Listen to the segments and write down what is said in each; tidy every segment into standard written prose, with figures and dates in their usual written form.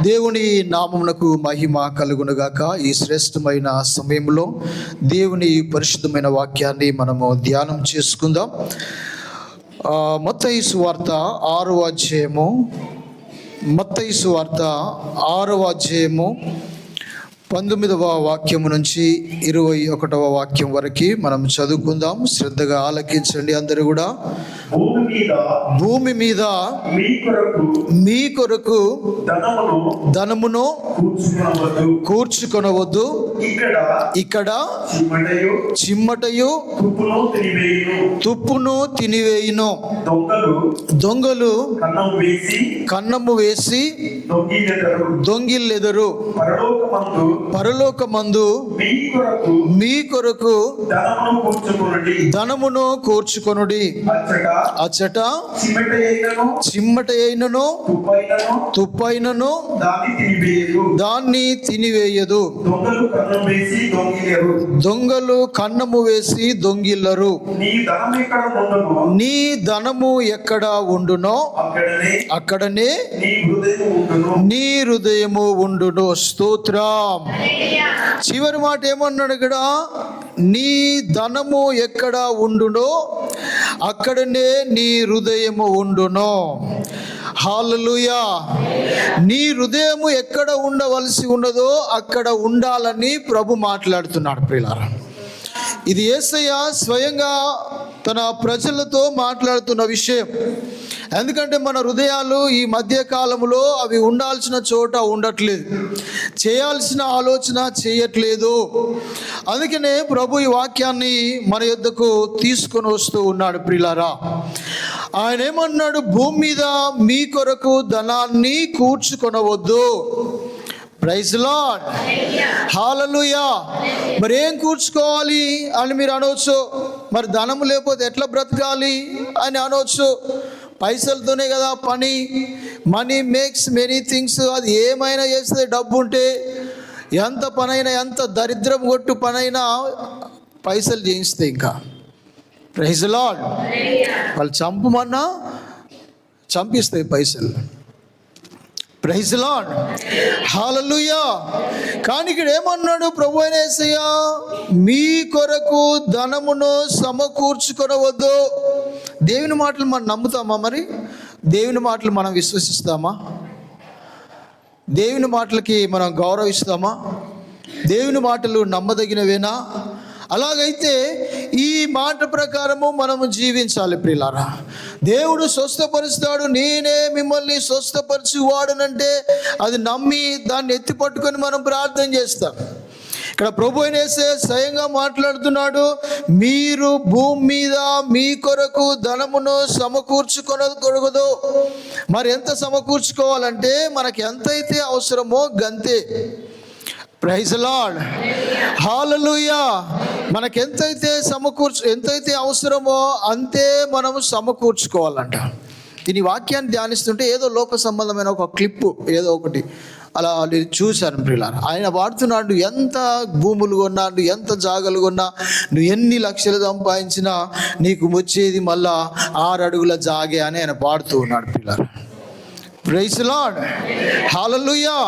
దేవుని నామమునకు మహిమ కలుగునుగాక. ఈ శ్రేష్టమైన సమయంలో దేవుని పరిశుద్ధమైన వాక్యాన్ని మనము ధ్యానం చేసుకుందాం. మత్తయి సువార్త 6వ అధ్యాయము, మత్తయి సువార్త 6వ అధ్యాయము 19వ వాక్యము నుంచి 21వ వాక్యం వరకు మనం చదువుకుందాం. శ్రద్ధగా ఆలకించండి అందరూ కూడా. భూమి మీద మీ కొరకు ధనమును కూర్చుకొనవద్దు, ఇక్కడ చిమ్మటయు తుప్పును తినివేయును, దొంగలు కన్నము వేసి దొంగిల్లెదరు. పరలోకమందు మీ కొరకు ధనమును కూర్చుకొనుడి, అచ్చట చిమ్మట అయినను తుప్పైనను దాన్ని తినివేయదు. దొంగలు కన్నము వేసి దొంగిల్లరు. నీ ధనము ఎక్కడ ఉండునో అక్కడనే నీ హృదయము ఉండును. స్తోత్రం. చివరి మాట ఏమన్నాడు ఇక్కడ? నీ ధనము ఎక్కడ ఉండునో అక్కడనే నీ హృదయము ఉండును. హల్లెలూయా. నీ హృదయము ఎక్కడ ఉండవలసి ఉన్నదో అక్కడ ఉండాలని ప్రభు మాట్లాడుతున్నాడు ప్రియులారా. ఇది యేసయ్య స్వయంగా తన ప్రజలతో మాట్లాడుతున్న విషయం. ఎందుకంటే మన హృదయాలు ఈ మధ్య కాలంలో అవి ఉండాల్సిన చోట ఉండట్లేదు, చేయాల్సిన ఆలోచన చేయట్లేదు. అందుకనే ప్రభు ఈ వాక్యాన్ని మన యొద్దకు తీసుకొని వస్తూ ఉన్నాడు ప్రియులారా. ఆయన ఏమన్నాడు? భూమి మీద మీ కొరకు ధనాన్ని కూర్చుకొనవద్దు. Praise lord. హల్లెలూయా. మరి ఏం కూర్చుకోవాలి అని మీరు అనవచ్చు. మరి ధనము లేకపోతే ఎట్లా బ్రతకాలి అని అనవచ్చు. పైసలతోనే కదా పని. Money makes many things. అది ఏమైనా చేస్తే డబ్బు ఉంటే ఎంత పనైనా, ఎంత దరిద్రం కొట్టు పనైనా పైసలు చేయిస్తే ఇంకా. Praise lord. వాళ్ళు చంపమన్నా చంపిస్తాయి పైసలు. Praise lord. హల్లెలూయా. కానీ ఇక్కడ ఏమన్నాడు ప్రభు అయిన యేసయ్య? మీ కొరకు ధనమును సమకూర్చుకొనవద్దు. దేవుని మాటలు మనం నమ్ముతామా? మరి దేవుని మాటలు మనం విశ్వసిస్తామా? దేవుని మాటలకి మనం గౌరవిస్తామా? దేవుని మాటలు నమ్మదగినవేనా? అలాగైతే ఈ మాట ప్రకారము మనము జీవించాలి ప్రియులారా. దేవుడు స్వస్థపరుస్తాడు, నేనే మిమ్మల్ని స్వస్థపరిచేవాడునంటే అది నమ్మి దాన్ని ఎత్తి పట్టుకొని మనం ప్రార్థన చేస్తాం. ఇక్కడ ప్రభు అయిన యేసయ్య స్వయంగా మాట్లాడుతున్నాడు. మీరు భూమి మీద మీ కొరకు ధనమును సమకూర్చుకొనకూడదు. మరి ఎంత సమకూర్చుకోవాలంటే మనకి ఎంతైతే అవసరమో గంతే. Praise lord. హల్లెలూయా. మనకు ఎంతైతే అవసరమో అంతే మనము సమకూర్చుకోవాలంట. దీని వాక్యాన్ని ధ్యానిస్తుంటే ఏదో లోక సంబంధమైన ఒక క్లిప్పు ఏదో ఒకటి అలా చూశాను ప్రియులారా. ఆయన వాడుతున్నాడు, ఎంత భూములు కొన్నా, నువ్వు ఎంత జాగలు కొన్నా, నువ్వు ఎన్ని లక్షలు సంపాదించినా నీకు వచ్చేది మళ్ళా 6 అడుగుల జాగే అని ఆయన పాడుతూ ఉన్నాడు ప్రియులారా. Praise lord. హల్లెలూయా.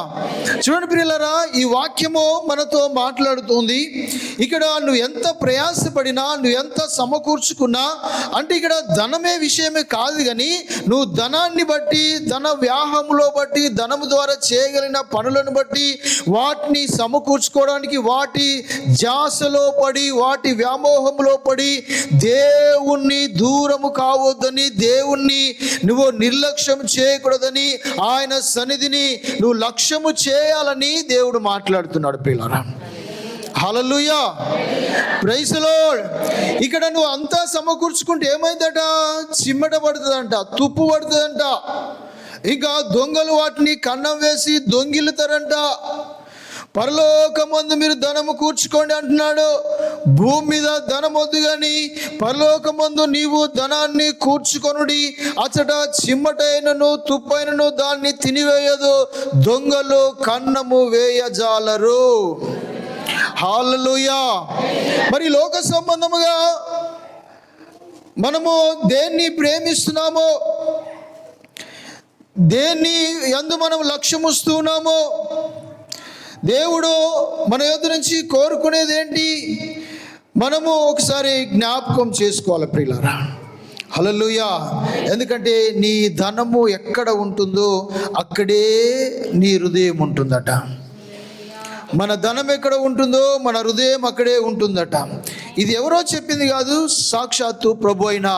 చూడండి ప్రియులారా, ఈ వాక్యము మనతో మాట్లాడుతుంది. ఇక్కడ నువ్వు ఎంత ప్రయాసపడినా, నువ్వు ఎంత సమకూర్చుకున్నా, అంటే ఇక్కడ ధనమే విషయమే కాదు, కానీ నువ్వు ధనాన్ని బట్టి, ధన వ్యాహములో బట్టి, ధనము ద్వారా చేయగలిగిన పనులను బట్టి వాటిని సమకూర్చుకోవడానికి వాటి ధ్యాసలో పడి, వాటి వ్యామోహంలో పడి దేవుణ్ణి దూరము కావద్దని, దేవుణ్ణి నువ్వు నిర్లక్ష్యం చేయకూడదని, ఆయన సన్నిధిని నువ్వు లక్ష్యము చేయాలని దేవుడు మాట్లాడుతున్నాడు ప్రియులారా. హల్లెలూయా. Praise lord. ఇక్కడ నువ్వు అంతా సమకూర్చుకుంటే ఏమైందట? చిమ్మట పడుతుందంట, తుప్పు పడుతుందంట. ఇంకా దొంగలు వాటిని కన్నం వేసి దొంగిలుతారంట. పరలోకమందు మీరు ధనము కూర్చుకోండి అంటున్నాడు. భూమి మీద ధనం వద్దు కానీ పరలోకమందు నీవు ధనాన్ని కూర్చుకొనుడి, అచ్చట చిమ్మటైనను తుప్పైనను దాన్ని తినివేయదు, దొంగలు కన్నము వేయజాలరు. హల్లెలూయా. మరి లోక సంబంధముగా మనము దేన్ని ప్రేమిస్తున్నామో దేన్ని యందు మనం లక్ష్యముస్తున్నామో, దేవుడు మన యొద్ద నుంచి కోరుకునేది ఏంటి, మనము ఒకసారి జ్ఞాపకం చేసుకోవాలి ప్రియులారా. హల్లెలూయా. ఎందుకంటే నీ ధనము ఎక్కడ ఉంటుందో అక్కడే నీ హృదయం ఉంటుందట. మన ధనం ఎక్కడ ఉంటుందో మన హృదయం అక్కడే ఉంటుందట. ఇది ఎవరో చెప్పింది కాదు, సాక్షాత్తు ప్రభు అయిన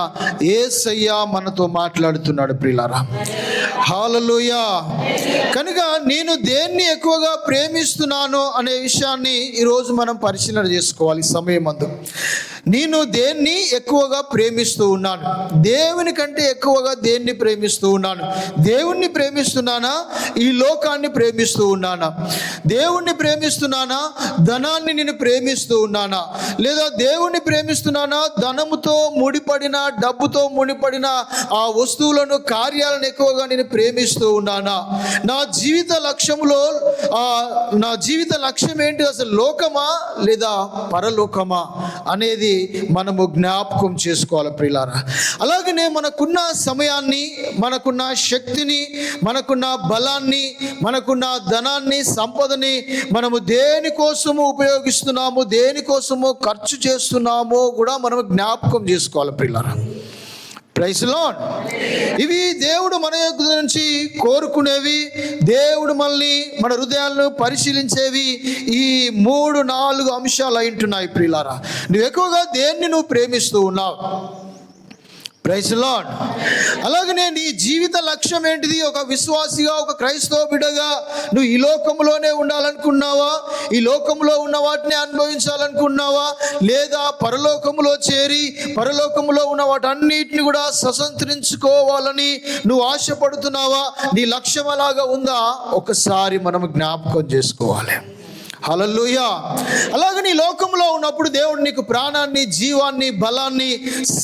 యేసయ్య మనతో మాట్లాడుతున్నాడు ప్రియులారా. హల్లెలూయా. కనుక నేను దేన్ని ఎక్కువగా ప్రేమిస్తున్నాను అనే విషయాన్ని ఈరోజు మనం పరిశీలన చేసుకోవాలి. సమయం అందు నేను దేన్ని ఎక్కువగా ప్రేమిస్తూ ఉన్నాను, దేవుని కంటే ఎక్కువగా దేన్ని ప్రేమిస్తూ ఉన్నాను? దేవుణ్ణి ప్రేమిస్తున్నానా, ఈ లోకాన్ని ప్రేమిస్తూ ఉన్నానా? దేవుణ్ణి ప్రేమిస్తున్నానా, ధనాన్ని నేను ప్రేమిస్తూ ఉన్నానా? లేదా దేవుణ్ణి ప్రేమిస్తున్నానా, ధనముతో ముడిపడిన, డబ్బుతో ముడిపడిన ఆ వస్తువులను, కార్యాలను ఎక్కువగా నేను ప్రేమిస్తూ ఉన్నానా? నా జీవిత లక్ష్యంలో నా జీవిత లక్ష్యం ఏంటి? అసలు లోకమా లేదా పరలోకమా అనేది మనము జ్ఞాపకం చేసుకోవాలి ప్రియులారా. అలాగనే మనకున్న సమయాన్ని, మనకున్న శక్తిని, మనకున్న బలాన్ని, మనకున్న ధనాన్ని, సంపదని మనము దేనికోసము ఉపయోగిస్తున్నాము, దేనికోసము ఖర్చు చేస్తున్నామో కూడా మనము జ్ఞాపకం చేసుకోవాలి ప్రియులారా. Praise Lord. ఇవి దేవుడు మన యొక్క నుంచి కోరుకునేవి, దేవుడు మనల్ని, మన హృదయాలను పరిశీలించేవి ఈ 3-4 అంశాలు అయింటున్నాయి ప్రియులారా. నువ్వు ఎక్కువగా దేన్ని నువ్వు ప్రేమిస్తూ ఉన్నావు? Praise Lord. అలాగనే నీ జీవిత లక్ష్యం ఏంటిది? ఒక విశ్వాసిగా, ఒక క్రైస్తవ బిడ్డగా నువ్వు ఈ లోకంలోనే ఉండాలనుకున్నావా? ఈ లోకంలో ఉన్న వాటిని అనుభవించాలనుకున్నావా? లేదా పరలోకములో చేరి పరలోకములో ఉన్న వాటన్నిటిని కూడా స్వతంత్రించుకోవాలని నువ్వు ఆశపడుతున్నావా? నీ లక్ష్యం అలాగా ఉందా? ఒకసారి మనం జ్ఞాపకం చేసుకోవాలి. హల్లెలూయా. అలాగని ఈ లోకంలో ఉన్నప్పుడు దేవుడు నీకు ప్రాణాన్ని, జీవాన్ని, బలాన్ని,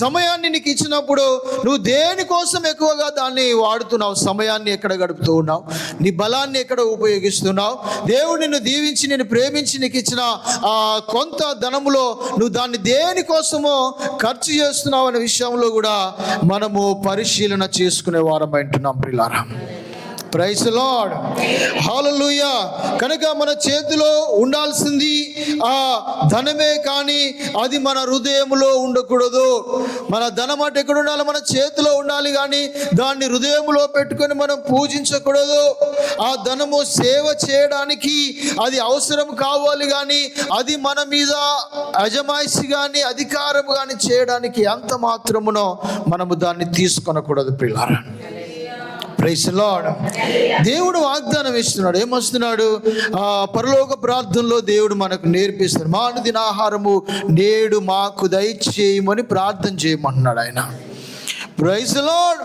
సమయాన్ని నీకు ఇచ్చినప్పుడు నువ్వు దేనికోసం ఎక్కువగా దాన్ని వాడుతున్నావు? సమయాన్ని ఎక్కడ గడుపుతూ ఉన్నావు? నీ బలాన్ని ఎక్కడ ఉపయోగిస్తున్నావు? దేవుడు నిన్ను దీవించి, నిన్ను ప్రేమించి నీకు ఇచ్చిన ఆ కొంత ధనములో నువ్వు దాన్ని దేనికోసమో ఖర్చు చేస్తున్నావు అనే విషయంలో కూడా మనము పరిశీలన చేసుకునే వారం అంటున్నాం ప్రియులారా. Praise lord. హల్లెలూయా. కనుక మన చేతిలో ఉండాల్సింది ఆ ధనమే, కానీ అది మన హృదయంలో ఉండకూడదు. మన ధనం అంటే ఎక్కడ ఉండాలి? మన చేతిలో ఉండాలి, కానీ దాన్ని హృదయంలో పెట్టుకొని మనం పూజించకూడదు. ఆ ధనము సేవ చేయడానికి అది అవసరం కావాలి, కానీ అది మన మీద అజమాయిషి కానీ అధికారం కానీ చేయడానికి ఎంత మాత్రమునో మనము దాన్ని తీసుకొనకూడదు ప్రియులారా. Praise Lord. దేవుడు వాగ్దానం ఇస్తున్నాడు. ఏమొస్తున్నాడు? పరలోక ప్రార్థనలో దేవుడు మనకు నేర్పిస్తున్నాడు. మా అనుదిన ఆహారము నేడు మాకు దయచేయమని ప్రార్థన చేయమంటున్నాడు ఆయన. Praise Lord.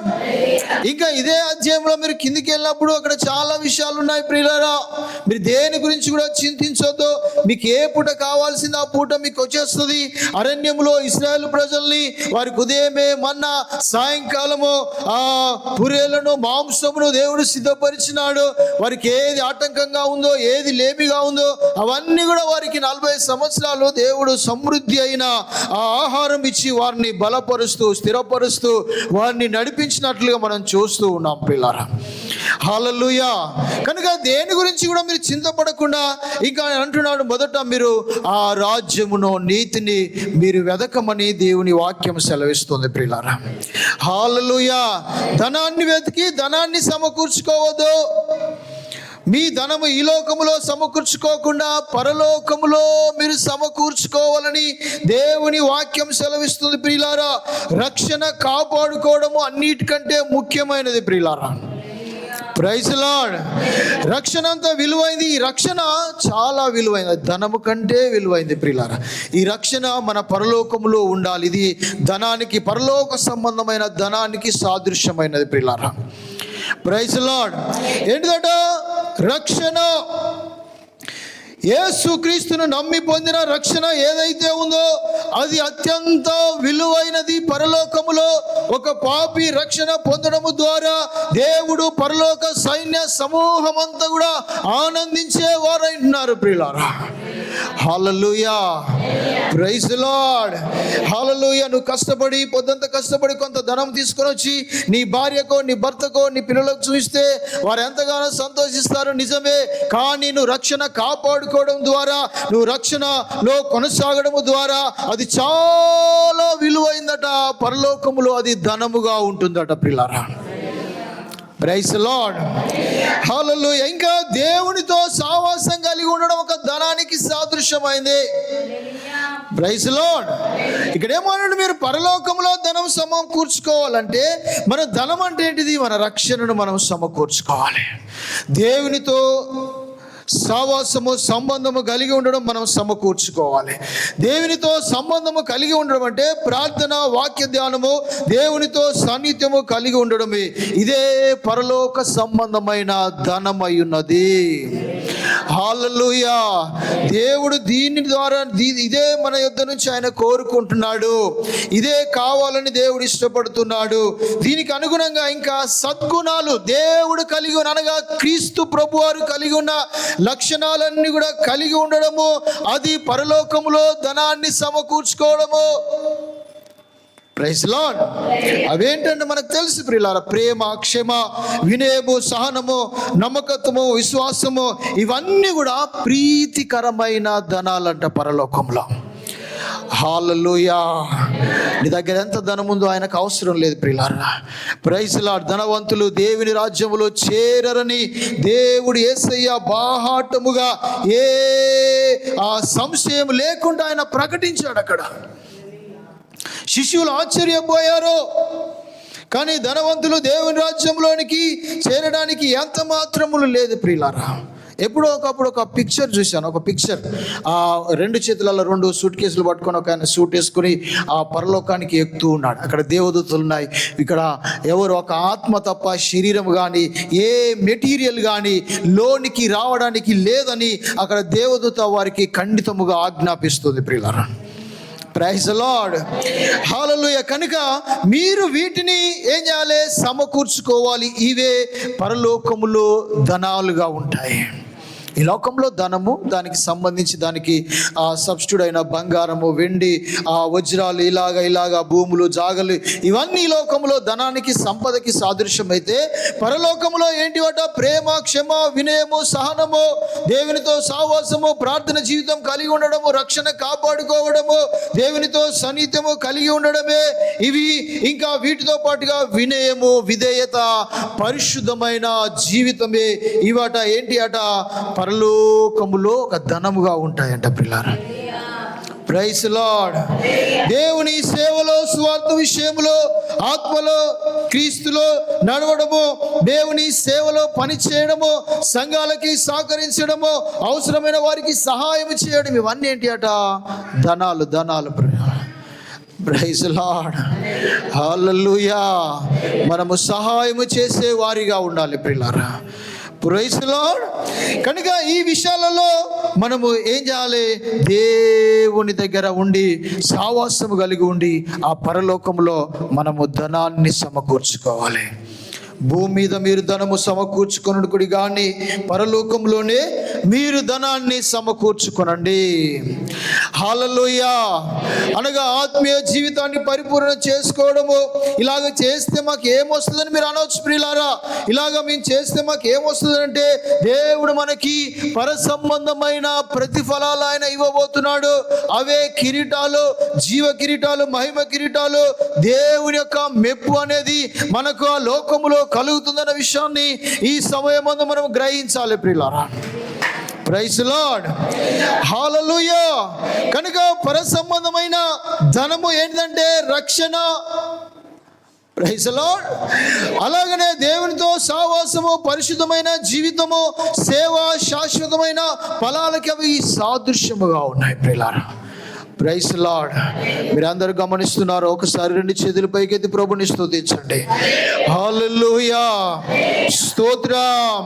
ఇంకా ఇదే అధ్యాయంలో మీరు కిందికి వెళ్ళినప్పుడు అక్కడ చాలా విషయాలు ఉన్నాయి ప్రియులారా. మీరు దేని గురించి కూడా చింతించొద్దు. మీకు ఏ పూట కావాల్సింది ఆ పూట మీకు వచ్చేస్తుంది. అరణ్యంలో ఇశ్రాయేలు ప్రజల్ని వారికి ఉదయమే మన్నా, సాయంకాలము ఆ పురేలను, మాంసమును దేవుడు సిద్ధపరిచినాడు. వారికి ఏది ఆటంకంగా ఉందో, ఏది లేమిగా ఉందో అవన్నీ కూడా వారికి 40 సంవత్సరాలు దేవుడు సమృద్ధి అయిన ఆ ఆహారం ఇచ్చి వారిని బలపరుస్తూ, స్థిరపరుస్తూ వారిని నడిపించినట్లుగా మనం చూస్తూ ఉన్నాం పిల్లరా. హల్లెలూయా. కనుక దేని గురించి కూడా మీరు చింతపడకుండా ఇంకా అంటున్నాడు, మొదట మీరు ఆ రాజ్యమును, నీతిని మీరు వెదకమని దేవుని వాక్యం సెలవిస్తుంది ప్రియులారా. హల్లెలూయా. ధనాన్ని వెతికి ధనాన్ని సమకూర్చుకోవద్దు. మీ ధనము ఈ లోకములో సమకూర్చుకోకుండా పరలోకములో మీరు సమకూర్చుకోవాలని దేవుని వాక్యం సెలవిస్తుంది ప్రియులారా. రక్షణ కాపాడుకోవడము అన్నిటికంటే ముఖ్యమైనది ప్రియులారా. Praise Lord. రక్షణ అంతా విలువైంది. ఈ రక్షణ చాలా విలువైనది, ధనము కంటే విలువైంది ప్రియులారా. ఈ రక్షణ మన పరలోకములో ఉండాలి. ఇది ధనానికి, పరలోక సంబంధమైన ధనానికి సాదృశ్యమైనది ప్రియులారా. Praise lord. ఏంటిదట? రక్షణ. యేసుక్రీస్తును నమ్మి పొందిన రక్షణ ఏదైతే ఉందో అది అత్యంత విలువైనది. పరలోకములో ఒక పాపి రక్షణ పొందడము ద్వారా దేవుడు, పరలోక సైన్య సమూహం అంతా కూడా ఆనందించే వారైనారు ప్రియులారా. హల్లెలూయా, ప్రైజ్ ది లార్డ్, హల్లెలూయా. నువ్వు కష్టపడి పొద్దంతా కష్టపడి కొంత ధనం తీసుకొని వచ్చి నీ భార్యకో నీ భర్తకో నీ పిల్లలకు చూస్తే వారు ఎంతగానో సంతోషిస్తారు, నిజమే. కానీ నువ్వు రక్షణ కాపాడుకోవడం ద్వారా, నువ్వు రక్షణలో కొనసాగడం ద్వారా అది చాలా విలువైందట. పరలోకములో అది ధనముగా ఉంటుందట ప్రియులారా. ప్రైజ్ ది లార్డ్, హల్లెలూయా. ఇంకా దేవునితో సహవాసం కలిగి ఉండడం ఒక ధనానికి సాదృశ్యమైంది. Praise the Lord. ఇక్కడ ఏమన్నాడు, మీరు పరలోకంలో ధనం సమకూర్చుకోవాలంటే మన ధనం అంటే ఏంటిది? మన రక్షణను మనం సమకూర్చుకోవాలి. దేవునితో సహవాసము సంబంధము కలిగి ఉండడం మనం సమకూర్చుకోవాలి. దేవునితో సంబంధము కలిగి ఉండడం అంటే ప్రార్థన, వాక్య ధ్యానము, దేవునితో సాన్నిధ్యము కలిగి ఉండడమే. ఇదే పరలోక సంబంధమైన ధనమై ఉన్నది. హల్లెలూయా. దేవుడు దీని ద్వారా ఇదే మన యొద్ద నుంచి ఆయన కోరుకుంటున్నాడు. ఇదే కావాలని దేవుడు ఇష్టపడుతున్నాడు. దీనికి అనుగుణంగా ఇంకా సద్గుణాలు దేవుడు కలిగి ఉన్న, అనగా క్రీస్తు ప్రభువారు కలిగి ఉన్న లక్షణాలన్నీ కూడా కలిగి ఉండడము, అది పరలోకములో ధనాన్ని సమకూర్చుకోవడము. Praise lord. అవేంటంటే మనకు తెలుసు ప్రియులారా, ప్రేమ, క్షమ, వినయము, సహనము, నమ్మకత్వము, విశ్వాసము, ఇవన్నీ కూడా ప్రీతికరమైన ధనాలంట పరలోకంలో. హల్లెలూయా. నీ దగ్గర ఎంత ధనం ఉందో ఆయనకు అవసరం లేదు ప్రియులారా. Praise Lord. ధనవంతులు దేవుని రాజ్యములో చేరరని దేవుడు యేసయ్య బాహాటముగా సంశయం లేకుండా ఆయన ప్రకటించాడు. అక్కడ శిష్యులు ఆశ్చర్యపోయారు. కానీ ధనవంతులు దేవుని రాజ్యంలోనికి చేరడానికి ఎంత మాత్రములు లేదు ప్రియులారా. ఎప్పుడో ఒకప్పుడు ఒక పిక్చర్ చూశాను. ఒక పిక్చర్, ఆ 2 చేతులలో 2 సూట్ కేసులు పట్టుకొని ఒక ఆయన సూట్ వేసుకుని ఆ పరలోకానికి ఎక్కుతూ ఉన్నాడు. అక్కడ దేవదూతలు ఉన్నాయి. ఇక్కడ ఎవరు ఒక ఆత్మ తప్ప శరీరం కానీ ఏ మెటీరియల్ కానీ లోనికి రావడానికి లేదని అక్కడ దేవదూత వారికి ఖండితముగా ఆజ్ఞాపిస్తుంది ప్రియులారా. ప్రైజ్ ది లార్డ్, హల్లెలూయా. కనుక మీరు వీటిని ఏం చేయాలి? సమకూర్చుకోవాలి. ఇవే పరలోకములో ధనాలుగా ఉంటాయి. ఈ లోకంలో ధనము, దానికి సంబంధించి దానికి సబ్స్టిట్యూట్ అయిన బంగారము, వెండి, వజ్రాలు, ఇలాగా భూములు, జాగలు, ఇవన్నీ ఈ లోకంలో ధనానికి, సంపదకి సాదృశ్యం అయితే, పరలోకములో ఏంటివట? ప్రేమ, క్షమ, వినయము, సహనము, దేవునితో సహవాసము, ప్రార్థన జీవితం కలిగి ఉండడము, రక్షణ కాపాడుకోవడము, దేవునితో సన్నిహిత్యము కలిగి ఉండడమే ఇవి. ఇంకా వీటితో పాటుగా వినయము, విధేయత, పరిశుద్ధమైన జీవితమే ఇవట. ఏంటి అట? పరలోకములో ఒక ధనముగా ఉంటాయంట ప్రియులారా. Praise Lord. దేవుని సేవలో, స్వార్థ విషయంలో, ఆత్మలో, క్రీస్తులో నడవడము, దేవుని సేవలో పని చేయడము, సంఘాలకి సహకరించడము, అవసరమైన వారికి సహాయం చేయడం, ఇవన్నీ ఏంటి అట? ధనాలు. ప్రైజ్ లార్డ్, హల్లెలూయా. మనము సహాయము చేసే వారిగా ఉండాలి ప్రియులారా. Praise Lord. కనుక ఈ విషయాలలో మనము ఏం చేయాలి? దేవుని దగ్గర ఉండి సహవాసము కలిగి ఉండి ఆ పరలోకంలో మనము ధనాన్ని సమకూర్చుకోవాలి. భూమి మీద మీరు ధనము సమకూర్చుకొనుడి కానీ పరలోకంలోనే మీరు ధనాన్ని సమకూర్చుకొనండి. హల్లెలూయా. అనగా ఆత్మీయ జీవితాన్ని పరిపూర్ణ చేసుకోవడము. ఇలాగ చేస్తే మాకు ఏమొస్తుందని మీరు అనవచ్చు ప్రియులారా. ఇలాగ మేము చేస్తే మాకు ఏమొస్తుందంటే, దేవుడు మనకి పర సంబంధమైన ప్రతిఫలాలు ఆయన ఇవ్వబోతున్నాడు. అవే కిరీటాలు, జీవ కిరీటాలు, మహిమ కిరీటాలు. దేవుని యొక్క మెప్పు అనేది మనకు ఆ లోకములో కలుగుతుందన్న విషయాన్ని ఈ సమయమందు మనం గ్రహించాలి ప్రియులారా. ప్రైజ్ లార్డ్, హల్లెలూయా. కనుక పర సంబంధమైన ధనము ఏంటంటే రక్షణ. Praise Lord. అలాగనే దేవునితో సహవాసము, పరిశుద్ధమైన జీవితము, సేవ, శాశ్వతమైన ఫలాలకి అవి సాదృశ్యముగా ఉన్నాయి ప్రియులారా. Praise Lord. మీరందరూ గమనిస్తున్నారు. ఒకసారి 2 చేతులు పైకెత్తి ప్రభుని స్తుతించండి. హల్లెలూయా, స్తోత్రం.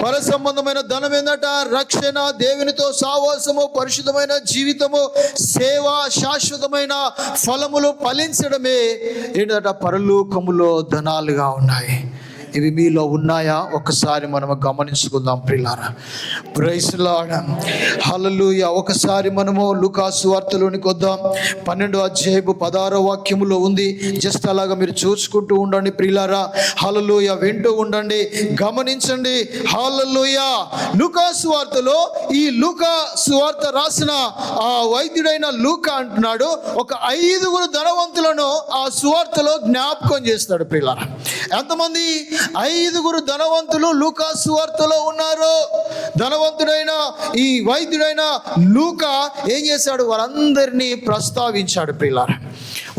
పర సంబంధమైన ధనం ఏందట? రక్షణ, దేవునితో సహవాసము, పరిశుద్ధమైన జీవితము, సేవ, శాశ్వతమైన ఫలములు ఫలించడమే ఏంటట? పరలోకములో ధనాలుగా ఉన్నాయి. ఇవి మీలో ఉన్నాయా? ఒకసారి మనము గమనించుకుందాం ప్రియులారా. ప్రైజ్ లార్డ్, హల్లెలూయా. ఒకసారి మనము లూకాసు వార్తలోనికి వద్దాం. 12వ అధ్యాయము 16వ వాక్యములో ఉంది. జస్ట్ అలాగా మీరు చూసుకుంటూ ఉండండి ప్రియులారా. హల్లెలూయా, వింటూ ఉండండి, గమనించండి. హల్లెలూయా. లూకాసు వార్తలో ఈ లూకా సువార్త రాసిన ఆ వైద్యుడైన లూకా అంటున్నాడు, ఒక 5 ధనవంతులను ఆ సువార్తలో జ్ఞాపకం చేస్తాడు ప్రియులారా. ఎంతమంది 5 ధనవంతులు లూకా సువార్తలో ఉన్నారు? ధనవంతుడైన ఈ వైద్యుడైన లూకా ఏం చేశాడు? వారందరినీ ప్రస్తావించాడు ప్రియులారా.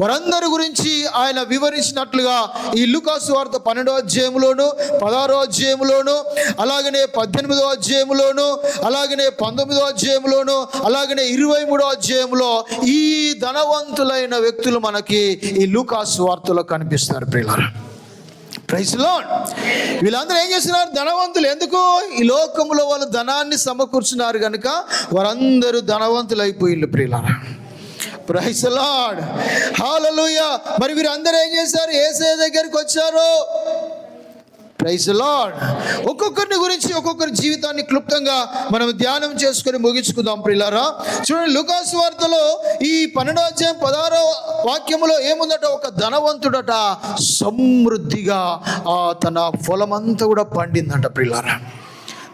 వారందరి గురించి ఆయన వివరించినట్లుగా ఈ లూకా సువార్త 12వ అధ్యాయంలోను, 16వ అధ్యాయంలోను, అలాగనే 18వ అధ్యాయంలోను, అలాగనే 19వ అధ్యాయంలోను, అలాగనే 23వ అధ్యాయంలో ఈ ధనవంతులైన వ్యక్తులు మనకి ఈ లూకా సువార్తలో కనిపిస్తారు ప్రియులారా. Praise Lord. వీళ్ళందరూ ఏం చేస్తున్నారు? ధనవంతులు. ఎందుకు? ఈ లోకంలో వాళ్ళు ధనాన్ని సమకూర్చున్నారు కనుక వారందరూ ధనవంతులు అయిపోయిండ్రు ప్రియులారా. ప్రైజ్ లార్డ్, హల్లెలూయా. మరి వీరందరూ ఏం చేశారు? యేసయ్య దగ్గరికి వచ్చారు. Praise Lord. ఒక్కొక్కరిని గురించి ఒక్కొక్కరి జీవితాన్ని క్లుప్తంగా మనం ధ్యానం చేసుకొని ముగించుకుందాం ప్రియులారా. చూడండి, లూకా సువార్తలో ఈ 12వ అధ్యాయం 16వ వాక్యములో ఏముందట? ఒక ధనవంతుడట సమృద్ధిగా తన పొలమంతా కూడా పండిందంట ప్రియులారా.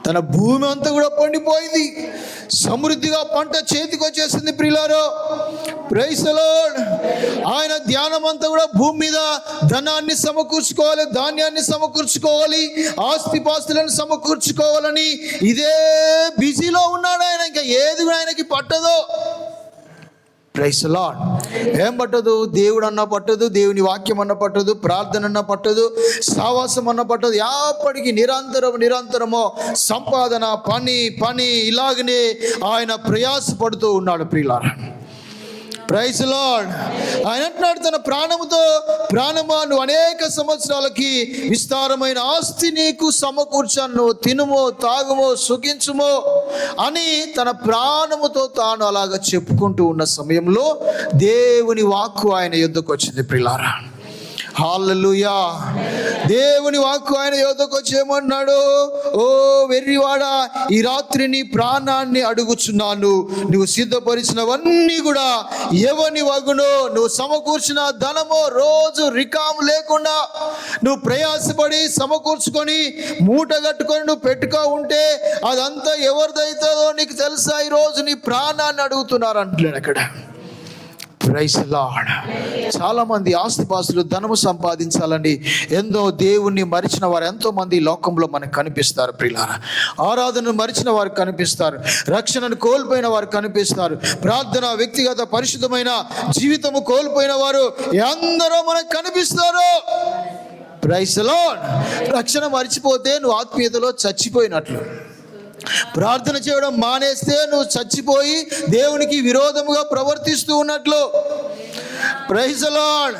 తన భూమి అంతా కూడా పండిపోయింది, సమృద్ధిగా పంట చేతికి వచ్చేసింది ప్రియులారా. Praise Lord. ఆయన ధ్యానం అంతా కూడా భూమి మీద ధనాన్ని సమకూర్చుకోవాలి, ధాన్యాన్ని సమకూర్చుకోవాలి, ఆస్తిపాస్తులను సమకూర్చుకోవాలని ఇదే బిజీలో ఉన్నాడు ఆయన. ఇంకా ఏది ఆయనకి పట్టదో. Praise lord. ఏం పట్టదు? దేవుడు అన్న పట్టదు, దేవుని వాక్యం అన్న పట్టదు, ప్రార్థన అన్న పట్టదు, సావాసం అన్న పట్టదు. ఎప్పటికీ నిరంతరమో సంపాదన, పని ఇలాగనే ఆయన ప్రయాసపడుతూ ఉన్నాడు ప్రియులారా. Praise Lord. ఆయన అంటున్నాడు, తన ప్రాణమా నువ్వు అనేక సంవత్సరాలకి విస్తారమైన ఆస్తి నీకు సమకూర్చాను, నువ్వు తినుమో తాగుమో సుఖించుమో అని తన ప్రాణముతో తాను అలాగ చెప్పుకుంటూ ఉన్న సమయంలో దేవుని వాక్కు ఆయన యుద్ధకు వచ్చింది ప్రియులారా. హల్లెలూయా. దేవుని వాక్కు ఆయన యోధకు వచ్చి ఏమన్నాడు? ఓ వెర్రివాడా, ఈ రాత్రి నీ ప్రాణాన్ని అడుగుచున్నాను. నువ్వు సిద్ధపరిచినవన్నీ కూడా ఎవని వగునో, నువ్వు సమకూర్చిన ధనమో రోజు రికాము లేకుండా నువ్వు ప్రయాసపడి సమకూర్చుకొని మూట కట్టుకొని నువ్వు పెట్టుకో ఉంటే అదంతా ఎవరిదైతుందో నీకు తెలుసా? ఈరోజు నీ ప్రాణాన్ని అడుగుతున్నారు అంటున్నాడు అక్కడ. Praise Lord. చాలామంది ఆస్తిపాస్తులు, ధనము సంపాదించాలని ఎంతో దేవుణ్ణి మరిచిన వారు ఎంతో మంది లోకంలో మనకు కనిపిస్తారు ప్రియులారా. ఆరాధనను మరిచిన వారు కనిపిస్తారు, రక్షణను కోల్పోయిన వారు కనిపిస్తారు, ప్రార్థన, వ్యక్తిగత పరిశుద్ధమైన జీవితము కోల్పోయిన వారు అందరూ మనకు కనిపిస్తారు. Praise Lord. రక్షణ మరిచిపోతే నువ్వు ఆత్మీయతలో చచ్చిపోయినట్లు. ప్రార్థన చేయడం మానేస్తే నువ్వు చచ్చిపోయి దేవునికి విరోధముగా ప్రవర్తిస్తూ ఉన్నట్లు. Praise lord.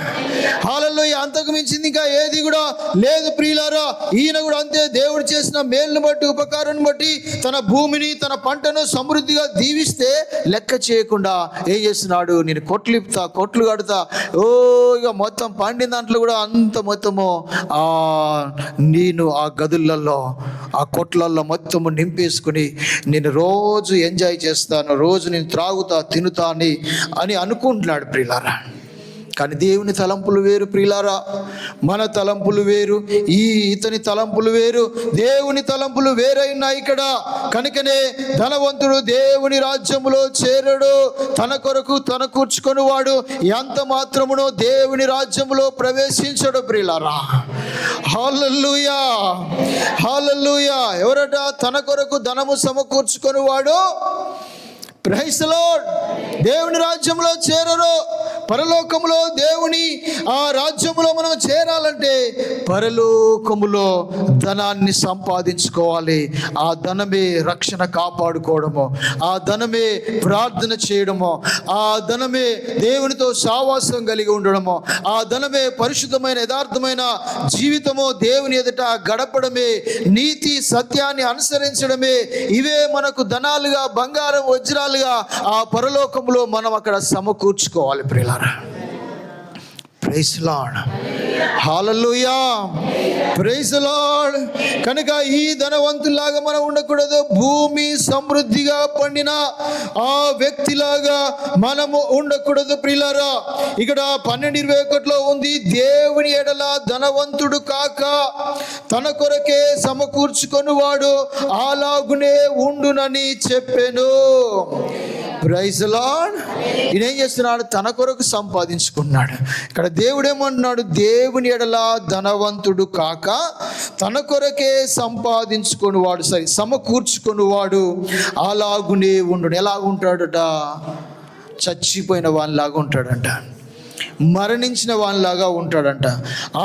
హల్లెలూయా. అంతకు మించింది ఇంకా ఏది కూడా లేదు ప్రియులారా. ఈయన కూడా అంతే. దేవుడు చేసిన మేలును బట్టి, ఉపకారాన్ని బట్టి తన భూమిని, తన పంటను సమృద్ధిగా దీవిస్తే లెక్క చేయకుండా ఏం చేస్తున్నాడు? నేను కొట్లు కడతా, ఇక మొత్తం పండిన దాంట్లో కూడా అంత మొత్తము నేను ఆ గదులలో, ఆ కొట్లల్లో మొత్తము నింపేసుకుని నేను రోజు ఎంజాయ్ చేస్తాను, రోజు నేను త్రాగుతా, తినుతా అని అనుకుంటున్నాడు ప్రియులారా. కానీ దేవుని తలంపులు వేరు ప్రియులారా. మన తలంపులు వేరు, ఇతని తలంపులు వేరు, దేవుని తలంపులు వేరైనాయి ఇక్కడ. కనుకనే ధనవంతుడు దేవుని రాజ్యములో చేరడు, తన కొరకు తన కూర్చుకొని వాడు ఎంత మాత్రమునో దేవుని రాజ్యములో ప్రవేశించడు ప్రియులారా. హల్లెలూయా, హల్లెలూయా. ఎవరట? తన కొరకు ధనము సమకూర్చుకొని వాడు ప్రైజ్ లార్డ్ దేవుని రాజ్యంలో చేరరు. పరలోకములో దేవుని ఆ రాజ్యములో మనం చేరాలంటే పరలోకములో ధనాన్ని సంపాదించుకోవాలి. ఆ ధనమే రక్షణ కాపాడుకోవడము, ఆ ధనమే ప్రార్థన చేయడము, ఆ ధనమే దేవునితో సావాసం కలిగి ఉండడము, ఆ ధనమే పరిశుద్ధమైన యథార్థమైన జీవితము దేవుని ఎదుట గడపడమే, నీతి సత్యాన్ని అనుసరించడమే. ఇవే మనకు ధనాలుగా, బంగారం, వజ్రాలుగా ఆ పరలోకంలో మనం అక్కడ సమకూర్చుకోవాలి ప్రియులారా. Praise lord. Hallelujah, praise the lord. కనుక ఈ ధనవంతులాగా మనం ఉండకూడదు. భూమి సమృద్ధిగా పండిన ఆ వ్యక్తిలాగా మనము ఉండకూడదు ప్రియులారా. ఇక్కడ 12:21 ఉంది, దేవుని ఎడల ధనవంతుడు కాక తన కొరకే సమకూర్చుకొని వాడు అలాగునే ఉండునని చెప్పెను. Praise the lord. ఈయనేం చేస్తున్నాడు? తన కొరకు సంపాదించుకున్నాడు. ఇక్కడ దేవుడు ఏమంటున్నాడు? దేవుని ఎడల ధనవంతుడు కాక తన కొరకే సంపాదించుకొని వాడు, సరే సమకూర్చుకొని వాడు అలాగునే ఉండు. ఎలా ఉంటాడట? చచ్చిపోయిన వానిలాగా ఉంటాడంట, మరణించిన వాళ్ళలాగా ఉంటాడంట,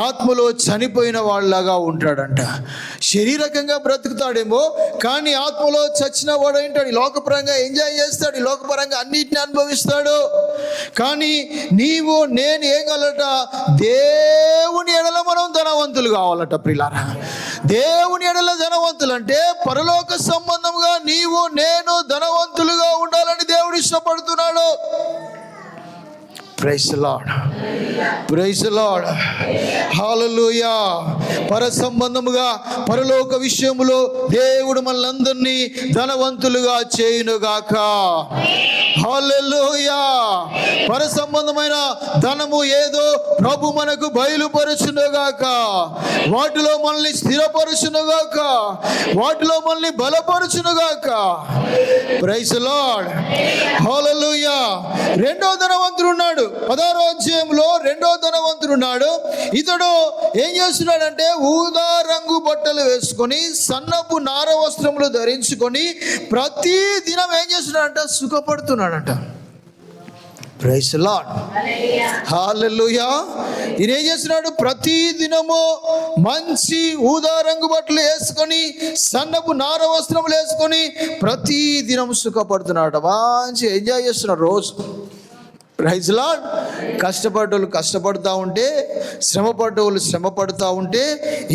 ఆత్మలో చనిపోయిన వాళ్ళలాగా ఉంటాడంట. శరీరకంగా బ్రతుకుతాడేమో, కానీ ఆత్మలో చచ్చిన వాడు ఏంటాడు? లోకపరంగా ఎంజాయ్ చేస్తాడు, లోకపరంగా అన్నిటిని అనుభవిస్తాడు. కానీ నీవు నేను ఏం కావాలట? దేవుని ఎడల మనం ధనవంతులు కావాలట ప్రియులారా. దేవుని ఎడల ధనవంతులు అంటే పరలోక సంబంధంగా నీవు నేను ధనవంతులుగా ఉండాలని దేవుడు ఇష్టపడుతున్నాడు. Praise the lord, praise the lord, hallelujah. పర సంబంధముగా పరలోక విషయములో దేవుడు మనలందరినీ ధనవంతులుగా చేయునుగాక. హల్లెలూయా. పర సంబంధమైన ధనము ఏదో ప్రభు మనకు బయలుపరచునుగాక, వాటిలో మనల్ని స్థిరపరచునుగాక, వాటిలో మనల్ని బలపరచునుగాక. ప్రైజ్ ది లార్డ్, హల్లెలూయా. రెండో ధనవంతుడు ఉన్నాడు. 16వ అధ్యాయంలో రెండో ధనవంతుడు ఉన్నాడు. ఇతడు ఏం చేస్తున్నాడంటే ఊదా రంగు బట్టలు వేసుకొని సన్నపు నార వస్త్రములు ధరించుకొని ప్రతి దినం ఏం చేస్తున్నాడంట? సుఖపడుతున్నాడంట. ప్రైజ్ ది లార్డ్, హల్లెలూయా. ఈయన ఏం చేస్తున్నాడు? ప్రతి దినము మంచి ఊదా రంగు బట్టలు వేసుకొని సన్నపు నార వస్త్రములు వేసుకొని ప్రతి దినం సుఖపడుతున్నాడు. మంచి ఎంజాయ్ చేస్తున్నాడు రోజు. Praise the lord. కష్టపడ్డోళ్ళు కష్టపడుతూ ఉంటే, శ్రమ పడ్డోళ్ళు శ్రమ పడుతూ ఉంటే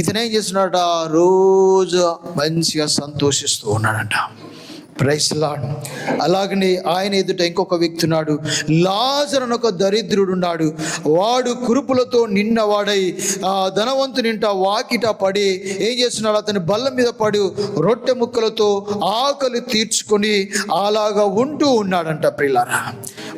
ఇతనేం చేస్తున్నాడట? రోజు మంచిగా సంతోషిస్తూ ఉన్నాడంట. Praise the Lord. అలాగనే ఆయన ఎదుట ఇంకొక వ్యక్తి ఉన్నాడు, లాజరు అని ఒక దరిద్రుడు ఉన్నాడు. వాడు కురుపులతో నిన్నవాడై ధనవంతునింట వాకిట పడి ఏం చేస్తున్నాడు? అతని బల్ల మీద పడి రొట్టె ముక్కలతో ఆకలి తీర్చుకొని అలాగా ఉంటూ ఉన్నాడంట ప్రియులారా.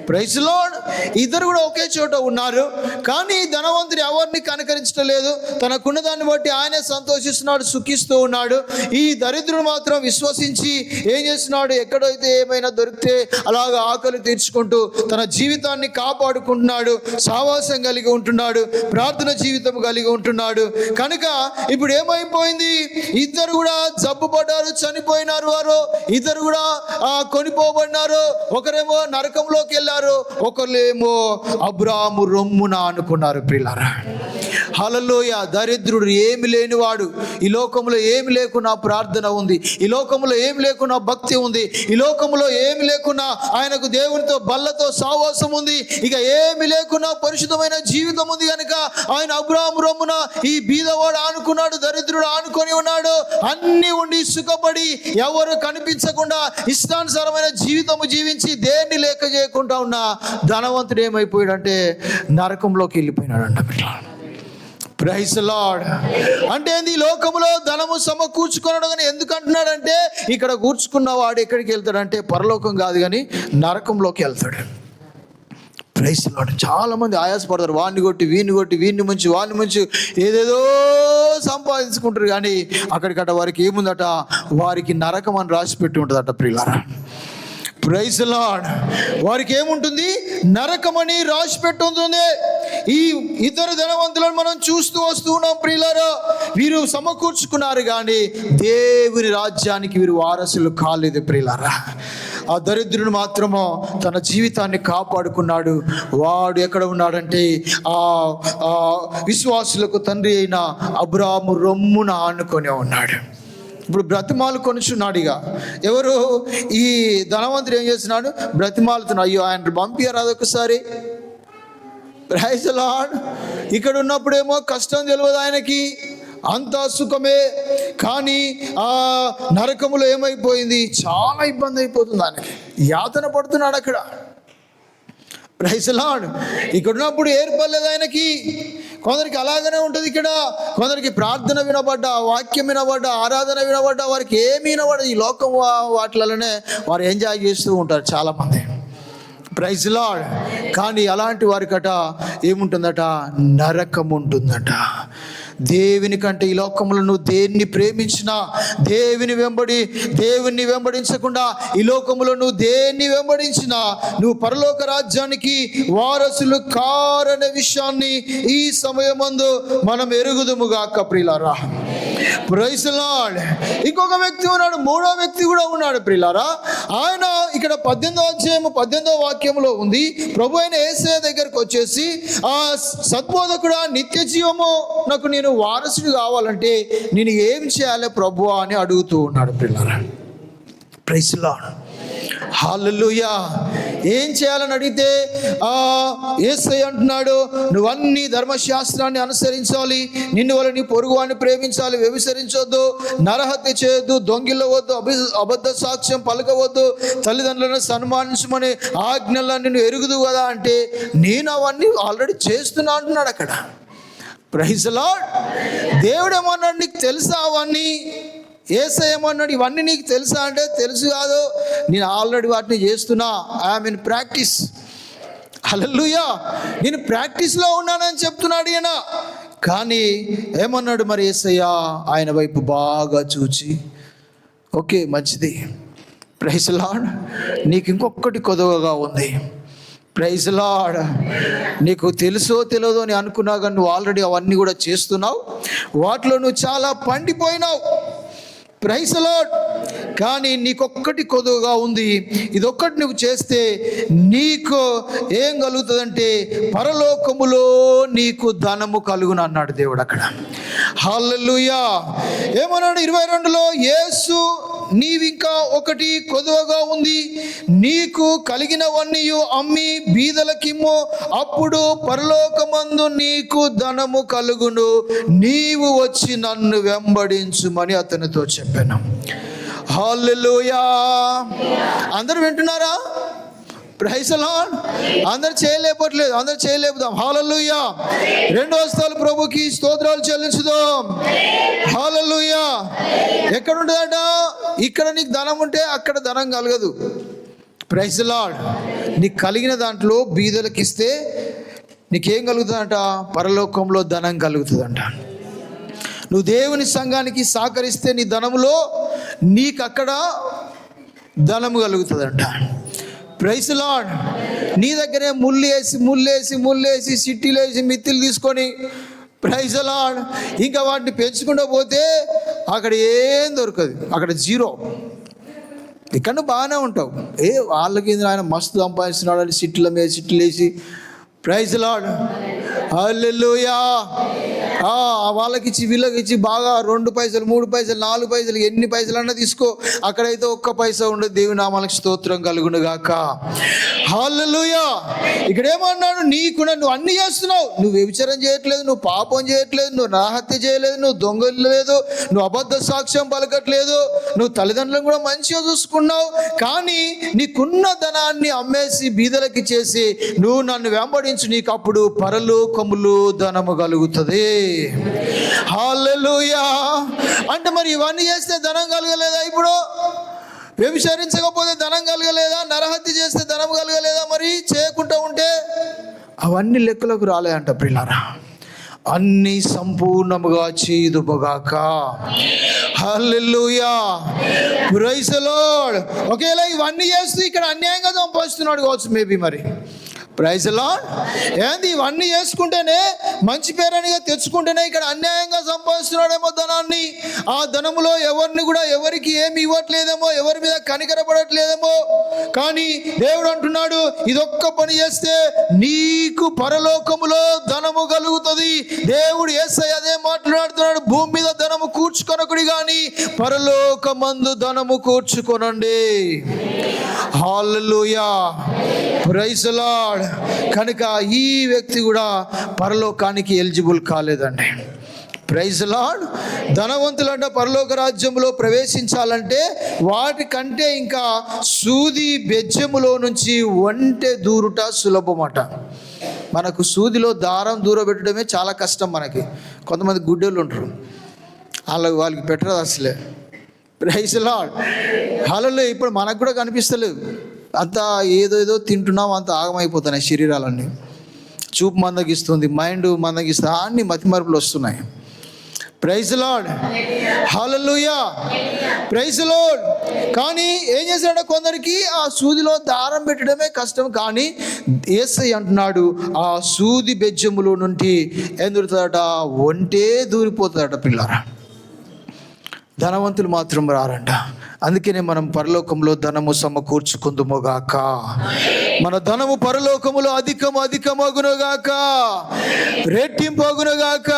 Praise the Lord. ఇద్దరు కూడా ఒకే చోట ఉన్నారు, కానీ ధనవంతుడు ఎవరిని కనకరించడం లేదు. తనకున్న దాన్ని బట్టి ఆయనే సంతోషిస్తున్నాడు, సుఖిస్తూ ఉన్నాడు. ఈ దరిద్రుడు మాత్రం విశ్వసించి ఏం చేస్తున్నాడు? ఎక్కడైతే ఏమైనా దొరికితే అలాగా ఆకలి తీర్చుకుంటూ తన జీవితాన్ని కాపాడుకుంటున్నాడు, సావాసం కలిగి ఉంటున్నాడు, ప్రార్థన జీవితం కలిగి ఉంటున్నాడు. కనుక ఇప్పుడు ఏమైపోయింది? ఇద్దరు కూడా జబ్బు పడ్డారు, చనిపోయినారు. వారు ఇద్దరు కూడా కొనిపోబడినారు. ఒకరేమో నరకంలోకి వెళ్ళారు, ఒకరేమో అబ్రాము రొమ్మున అనుకున్నారు ప్రియులారా. హల్లెలూయా. దరిద్రుడు ఏమి లేనివాడు, ఈ లోకంలో ఏమి లేకున్నా ప్రార్థన ఉంది, ఈ లోకంలో ఏమి లేకున్నా భక్తి ఉంది, ఈ లోకంలో ఏమి లేకున్నా ఆయనకు దేవునితో బల్లతో సావాసం ఉంది, ఇక ఏమి లేకున్నా పరిశుద్ధమైన జీవితం ఉంది. కనుక ఆయన అబ్రాము రొమ్మున ఈ బీదవాడు ఆనుకున్నాడు, దరిద్రుడు ఆనుకొని ఉన్నాడు. అన్ని ఉండి సుఖపడి ఎవరు కనిపించకుండా ఇష్టానుసారమైన జీవితము జీవించి దేన్ని లేక చేయకుండా ఉన్న ధనవంతుడు ఏమైపోయాడంటే నరకంలోకి వెళ్ళిపోయినాడంట. Praise the lord. అంటే ఈ లోకములో ధనము సమకూర్చుకున్నాడు కానీ ఎందుకు అంటున్నాడంటే ఇక్కడ కూర్చుకున్న వాడు ఎక్కడికి వెళ్తాడంటే పరలోకం కాదు కానీ నరకంలోకి వెళ్తాడు. Praise the Lord. చాలా మంది ఆయాసపడతారు, వాడిని కొట్టి వీడిని ముంచి ఏదేదో సంపాదించుకుంటారు, కానీ అక్కడికట వారికి ఏముందట? వారికి నరకం అని రాసి పెట్టి ఉంటుందట ప్రియులారా. Praise the Lord. వారికి ఏముంటుంది? నరకమని రాసి పెట్టి ఉంటుంది. ఈ ఇద్దరు ధనవంతులను మనం చూస్తూ వస్తూ ఉన్నాం ప్రియులారా. వీరు సమకూర్చుకున్నారు కానీ దేవుని రాజ్యానికి వీరు వారసులు కాలేదు ప్రియులారా. ఆ దరిద్రుడు మాత్రమో తన జీవితాన్ని కాపాడుకున్నాడు. వాడు ఎక్కడ ఉన్నాడంటే ఆ విశ్వాసులకు తండ్రి అయిన అబ్రాము రొమ్మున ఆనుకొని ఉన్నాడు. ఇప్పుడు బ్రతిమాలు కొనుచున్నాడు. ఇక ఎవరు? ఈ ధనవంతుడు ఏం చేస్తున్నాడు? బ్రతిమాలుతున్నాడు, అయ్యో ఆయన పంపియారు ఒకసారి. Praise the Lord. ఇక్కడ ఉన్నప్పుడేమో కష్టం తెలియదు ఆయనకి, అంతా సుఖమే. కానీ ఆ నరకములో ఏమైపోయింది? చాలా ఇబ్బంది అయిపోతుంది ఆయనకి, యాతన పడుతున్నాడు అక్కడ. Praise the Lord. ఇక్కడ ఉన్నప్పుడు ఏర్పడలేదు ఆయనకి, కొందరికి అలాగనే ఉంటుంది ఇక్కడ. కొందరికి ప్రార్థన వినబడ్డ, వాక్యం వినబడ్డ, ఆరాధన వినబడ్డ, వారికి ఏమి వినబడ్డ ఈ లోకం వాటిలలోనే వారు ఎంజాయ్ చేస్తూ ఉంటారు చాలామంది. Praise Lord. కానీ అలాంటి వారికట ఏముంటుందట? నరకం ఉంటుందట. దేవుని కంటే ఈ లోకంలో నువ్వు దేన్ని ప్రేమించినా, దేవుని వెంబడించకుండా ఈ లోకంలో నువ్వు దేన్ని వెంబడించినా నువ్వు పరలోక రాజ్యానికి వారసులు కారనే విషయాన్ని ఈ సమయమందు మనం ఎరుగుదుముగాక ప్రియులారా. Praise Lord. ఇంకొక వ్యక్తి ఉన్నాడు, మూడో వ్యక్తి కూడా ఉన్నాడు ప్రియులారా. ఆయన ఇక్కడ 18వ అధ్యాయము 18వ వాక్యంలో ఉంది. ప్రభు అయిన యేసయ్య దగ్గరకు వచ్చేసి, ఆ సద్బోధకుడా, నిత్య జీవము నాకు నేను వారసుడు కావాలంటే నేను ఏం చేయాలి ప్రభువా అని అడుగుతూ ఉన్నాడు ప్రియులారా. Praise lord. హల్లెలూయా. ఏం చేయాలని అడిగితే యేసయ్య అంటున్నాడు, నువ్వన్నీ ధర్మశాస్త్రాన్ని అనుసరించాలి, నిన్ను వల్ల నీ పొరుగువాన్ని ప్రేమించాలి, వ్యభిచరించవద్దు, నరహత్య చేయొద్దు, దొంగిల్లవద్దు, అబద్ధ సాక్ష్యం పలకవద్దు, తల్లిదండ్రులను సన్మానించమని ఆజ్ఞలను నిన్ను ఎరుగుదు కదా అంటే, నేను అవన్నీ ఆల్రెడీ చేస్తున్నా అంటున్నాడు అక్కడ. Praise Lord. దేవుడు ఏమన్నాడు? నీకు తెలుసా అవన్నీ? యేసయ్య ఏమన్నాడు? ఇవన్నీ నీకు తెలుసా అంటే, తెలుసు కాదు, నేను ఆల్రెడీ వాటిని చేస్తున్నా. I'm in practice. హల్లెలూయా. నేను ప్రాక్టీస్లో ఉన్నానని చెప్తున్నాడు ఈయన. కానీ ఏమన్నాడు మరి యేసయ్య? ఆయన వైపు బాగా చూచి, ఓకే మంచిది, ప్రైజ్ లార్డ్, నీకు ఇంకొకటి కొదవగా ఉంది. Praise Lord. నీకు తెలుసో తెలియదో అని అనుకున్నా కానీ నువ్వు ఆల్రెడీ అవన్నీ కూడా చేస్తున్నావు, వాటిలో నువ్వు చాలా పండిపోయినావు. Praise Lord. కానీ నీకొక్కటి కొదువుగా ఉంది. ఇదొక్కటి నువ్వు చేస్తే నీకు ఏం కలుగుతుందంటే పరలోకములో నీకు ధనము కలుగును అన్నాడు దేవుడు అక్కడ. హల్లెలూయా. ఏమన్నాడు 22లో? యేసు, నీవింకా ఒకటి కొదువగా ఉంది, నీకు కలిగినవన్నీ అమ్మి బీదలకిమ్ము, అప్పుడు పరలోకమందు నీకు ధనము కలుగును, నీవు వచ్చి నన్ను వెంబడించుమని అతనితో చెప్పాను. హల్లెలూయా. అందరూ వింటున్నారా? Praise Lord. అందరు చేయలేకపోవట్లేదు, అందరు చేయలేపుదాం. హల్లెలూయా. 2 హస్తాలు ప్రభుకి స్తోత్రాలు చెల్లించుదాం. హల్లెలూయా. ఎక్కడ ఉంటుందట? ఇక్కడ నీకు ధనం ఉంటే అక్కడ ధనం కలగదు. Praise Lord. నీకు కలిగిన దాంట్లో బీదలకు ఇస్తే నీకేం కలుగుతుందంట? పరలోకంలో ధనం కలుగుతుందంట. నువ్వు దేవుని సంఘానికి సహకరిస్తే నీ ధనములో నీకు అక్కడ ధనము కలుగుతుందంట. Praise lord. నీ దగ్గరే ముల్లేసి సిట్టీలు వేసి మిత్తిలు తీసుకొని, ప్రైజ్ లార్డ్, ఇంకా వాటిని పెంచుకుంటూ పోతే అక్కడ ఏం దొరకదు, అక్కడ జీరో. ఇక్కడ బాగానే ఉంటావు, వాళ్ళకి ఆయన మస్తు సంపాదిస్తున్నాడు అని సిట్ల మీద సిట్లు వేసి, ప్రైజ్ లార్డ్, హల్లెలూయా. వాళ్ళకి ఇచ్చి వీళ్ళకి ఇచ్చి బాగా 2 పైసలు 3 పైసలు 4 పైసలు ఎన్ని పైసలు అన్నా తీసుకో, అక్కడైతే ఒక్క పైసా ఉండదు. దేవుని నామానికి స్తోత్రం కలుగును గాక. హల్లెలూయా. ఇక్కడ ఏమన్నాడు? నువ్వు అన్ని చేస్తున్నావు, నువ్వు వ్యభిచారం చేయట్లేదు, నువ్వు పాపం చేయట్లేదు, నువ్వు నరహత్య చేయలేదు, నువ్వు దొంగలేదు, నువ్వు అబద్ధ సాక్ష్యం పలకట్లేదు, నువ్వు తల్లిదండ్రులను కూడా మంచిగా చూసుకున్నావు. కానీ నీకున్న ధనాన్ని అమ్మేసి బీదలకి చేసి నువ్వు నన్ను వెంబడించు, నీకు అప్పుడు పరలోకములో ధనము కలుగుతుంది. హల్లెలూయా. అంటే మరి ఇవన్నీ చేస్తే ధనం కలగలేదా? ఇప్పుడు వ్యభిచరించకపోతే ధనం కలగలేదా? నరహత్య చేస్తే ధనం కలగలేదా? మరి చేయకుండా ఉంటే అవన్నీ లెక్కలకు రాలేదంట ప్రియులారా. అన్నీ సంపూర్ణముగా చేయుదుగాక. హల్లెలూయా. Praise the lord. ఒకేలా ఇవన్నీ చేస్తూ ఇక్కడ అన్యాయంగా సంపాదిస్తున్నాడు కావచ్చు మేబీ. మరి ప్రైజ్ ది లార్డ్. ఏంది ఇవన్నీ చేసుకుంటేనే మంచి పేరనిగా తెచ్చుకుంటేనే ఇక్కడ అన్యాయంగా సంపాదిస్తున్నాడేమో ధనాన్ని. ఆ ధనములో ఎవరికి ఏమి ఇవ్వట్లేదేమో, ఎవరి మీద కనికరపడట్లేదేమో. కానీ దేవుడు అంటున్నాడు, ఇదొక్క పని చేస్తే నీకు పరలోకములో ధనము కలుగుతుంది. దేవుడు యేసయ్య అదే మాట్లాడుతున్నాడు, భూమి మీద ధనము కూర్చుకొనకుడి కానీ పరలోకమందు ధనము కూర్చుకొనండి. హల్లెలూయా. Praise the lord. కనుక ఈ వ్యక్తి కూడా పరలోకానికి ఎలిజిబుల్ కాలేదండి. Praise the lord. ధనవంతులంటే పరలోక రాజ్యంలో ప్రవేశించాలంటే వాటికంటే ఇంకా సూది బెజ్జములో నుంచి ఒంటె దూరుట సులభమట. మనకు సూదిలో దారం దూరబెట్టడమే చాలా కష్టం. మనకి కొంతమంది గుడ్డోళ్ళు ఉంటారు, వాళ్ళకి పెట్టరు అసలే. ప్రైజ్ లార్డ్, హల్లెలూయా. ఇప్పుడు మనకు కూడా కనిపిస్తలేదు, అంతా ఏదో తింటున్నాం, అంత ఆగమైపోతున్నాయి శరీరాలన్నీ. చూపు మందగిస్తుంది, మైండ్ మందగిస్తుంది, అన్ని మతిమరుపులు వస్తున్నాయి. ప్రైజ్ లార్డ్, హల్లెలూయా, ప్రైజ్ లార్డ్. కానీ ఏం చేశాడు, కొందరికి ఆ సూదిలో దారం పెట్టడమే కష్టం. కానీ యేసయ్య అంటున్నాడు, ఆ సూది బెజ్జములో నుండి ఎందుకుతాడట, ఒంటే దూరిపోతుందట. పిల్లరా, ధనవంతులు మాత్రం రారంట. అందుకనే మనం పరలోకంలో ధనము సమకూర్చుకుందుముగాక. మన ధనము పరలోకములో అధికమగునుగాక, రెట్టింపగునుగాక.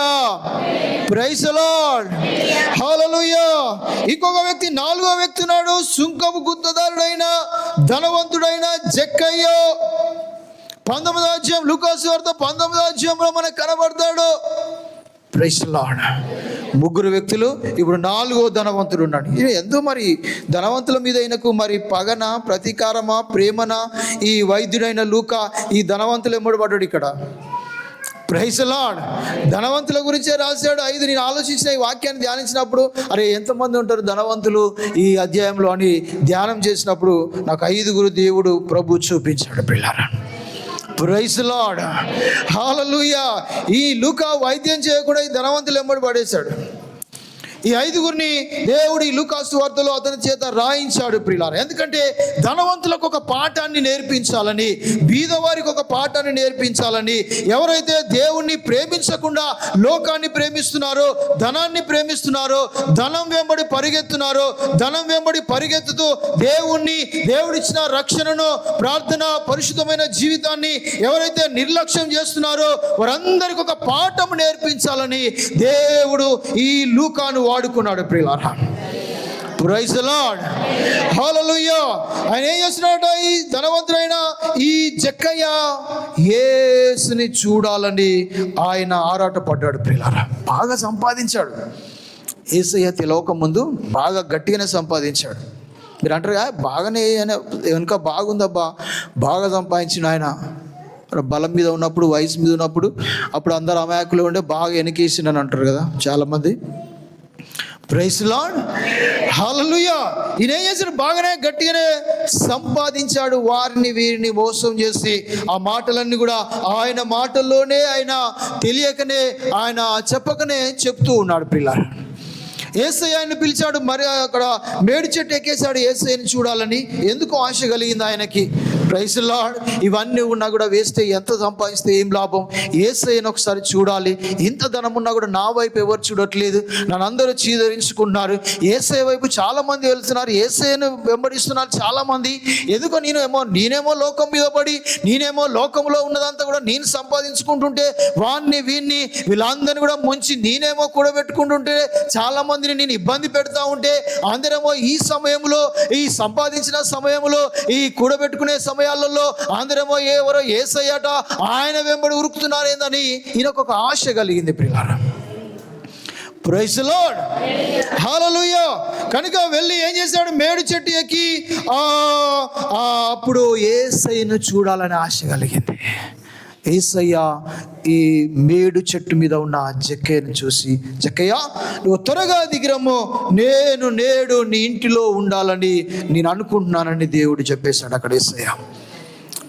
ప్రైజ్ ది లార్డ్, హల్లెలూయా. ఇంకొక వ్యక్తి, 4వ వ్యక్తి ఉన్నాడు, సుంకపు గుత్తదారుడైన ధనవంతుడైన జక్కయ్య. 19వ అధ్యాయం, లూకాసు వార్త 19వ అధ్యాయంలో మనకు కనబడతాడు. Praise the lord. 3 వ్యక్తులు, ఇప్పుడు 4వ ధనవంతుడు ఉన్నాడు. ఎంతో మరి ధనవంతుల మీద ఆయనకు మరి పగన, ప్రతీకారమా, ప్రేమనా? ఈ వైద్యుడైన లూకా ఈ ధనవంతులు ఎమ్మడబడ్డాడు ఇక్కడ. Praise the Lord. ధనవంతుల గురించే రాశాడు. 5 నేను ఆలోచించిన ఈ వాక్యాన్ని ధ్యానించినప్పుడు, అరే ఎంతమంది ఉంటారు ధనవంతులు ఈ అధ్యాయంలో అని ధ్యానం చేసినప్పుడు నాకు 5 దేవుడు ప్రభు చూపించాడు. పిల్లారా, ప్రైజ్ ది లార్డ్, హల్లెలూయా. ఈ లూకా వైద్యం చేయకుండా ఈ ధనవంతులు ఎమ్మడి పడేశాడు. ఈ 5 దేవుడు ఈ లూకాసు వార్తలో అతని చేత రాయించాడు. ప్రియులారా, ఎందుకంటే ధనవంతులకు ఒక పాఠాన్ని నేర్పించాలని, బీదవారికి ఒక పాఠాన్ని నేర్పించాలని, ఎవరైతే దేవుణ్ణి ప్రేమించకుండా లోకాన్ని ప్రేమిస్తున్నారో, ధనాన్ని ప్రేమిస్తున్నారో, ధనం వెంబడి పరిగెత్తున్నారో, ధనం వెంబడి పరిగెత్తుతూ దేవుడిచ్చిన రక్షణను, ప్రార్థన, పరిశుద్ధమైన జీవితాన్ని ఎవరైతే నిర్లక్ష్యం చేస్తున్నారో వారందరికీ ఒక పాఠం నేర్పించాలని దేవుడు ఈ లూకాను వాడుకున్నాడు. ప్రియులారా, ప్రైజ్ ది లార్డ్, హల్లెలూయా. ఆయన ఏం చేస్తున్నాడు, ఈ ధనవంతుడైన ఈ జక్కయ్య యేసుని చూడాలని ఆయన ఆరాటపడ్డాడు. ప్రియులారా, బాగా సంపాదించాడు. యేసయ్య తెలవక ముందు బాగా గట్టిగానే సంపాదించాడు. మీరు అంటారు బాగానే వెనుక బాగుందబ్బా, బాగా సంపాదించిన ఆయన. బలం మీద ఉన్నప్పుడు, వయసు మీద ఉన్నప్పుడు, అప్పుడు అందరు అమాయకులు ఉండే బాగా వెనకేసిండని అంటారు కదా చాలామంది. ప్రైజ్ ది లార్డ్, హల్లెలూయా. ఈయన ఏం చేశాడు, బాగానే గట్టిగానే సంపాదించాడు. వారిని వీరిని మోసం చేసి ఆ మాటలన్నీ కూడా ఆయన మాటల్లోనే, ఆయన తెలియకనే, ఆయన చెప్పకనే చెప్తూ ఉన్నాడు. పిల్లలు, యేసయ్య ఆయన పిలిచాడు. మరి అక్కడ మేడి చెట్టు ఎక్కేశాడు యేసయ్యని చూడాలని. ఎందుకు ఆశ కలిగింది ఆయనకి. Praise the Lord. ఇవన్నీ ఉన్నా కూడా వేస్తే, ఎంత సంపాదిస్తే ఏం లాభం, యేసయ్యను ఒకసారి చూడాలి. ఇంత ధనం ఉన్నా కూడా నా వైపు ఎవరు చూడట్లేదు, నన్ను అందరూ చీదరించుకుంటున్నారు. యేసయ్య వైపు చాలా మంది వెళ్తున్నారు, యేసయ్యను వెంబడిస్తున్నారు చాలా మంది. ఎందుకో నేనేమో లోకం మీద పడి, నేనేమో లోకంలో ఉన్నదంతా కూడా నేను సంపాదించుకుంటుంటే, వాన్ని వీన్ని వీళ్ళందరినీ కూడా ముంచి నేనేమో కూడబెట్టుకుంటుంటే, చాలా మందిని నేను ఇబ్బంది పెడతా ఉంటే, అందరేమో ఈ సమయంలో, ఈ సంపాదించిన సమయంలో, ఈ కూడబెట్టుకునే సమయాలలో అందరేమో ఎవరో యేసయ్యట ఆయన వెంబడి ఉరుకుతున్నారు ఏందని ఈయనకు ఒక ఆశ కలిగింది. ప్రియులారా, ప్రైజ్ ది లార్డ్, హల్లెలూయా. కనుక వెళ్ళి ఏం చేశాడు, మేడు చెట్టు ఎక్కి అప్పుడు యేసయ్యను చూడాలని ఆశ కలిగింది. యేసయ్య ఈ మేడు చెట్టు మీద ఉన్న జక్కయ్యను చూసి, జక్కయ్య నువ్వు త్వరగా దిగిరమ్ము, నేను నేడు నీ ఇంటిలో ఉండాలని నేను అనుకుంటున్నానని దేవుడు చెప్పేశాడు అక్కడ యేసయ్య.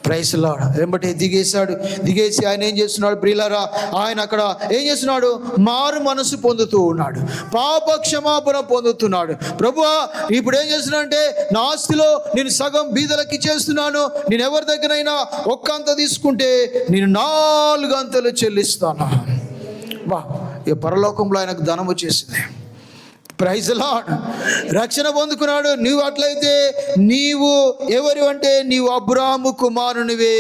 Praise the lord. వెంబటే దిగేసి ఆయన ఏం చేస్తున్నాడు ప్రియులారా, ఆయన అక్కడ ఏం చేస్తున్నాడు, మారు మనసు పొందుతూ ఉన్నాడు, పాప క్షమాపణ పొందుతున్నాడు. ప్రభువా, ఇప్పుడు ఏం చేస్తున్నా అంటే, నా ఆస్తిలో నేను సగం బీదలకి ఇచ్చేస్తున్నాను, నేను ఎవరి దగ్గరైనా ఒక్కంత తీసుకుంటే నేను 4 అంతలు చెల్లిస్తాను. వా, ఈ పరలోకంలో ఆయనకు ధనం వచ్చేసింది. Praise the Lord. రక్షణ పొందుకున్నాడు. నువ్వు అట్లయితే నీవు ఎవరు అంటే, నీవు అబ్రాహాము కుమారునివే,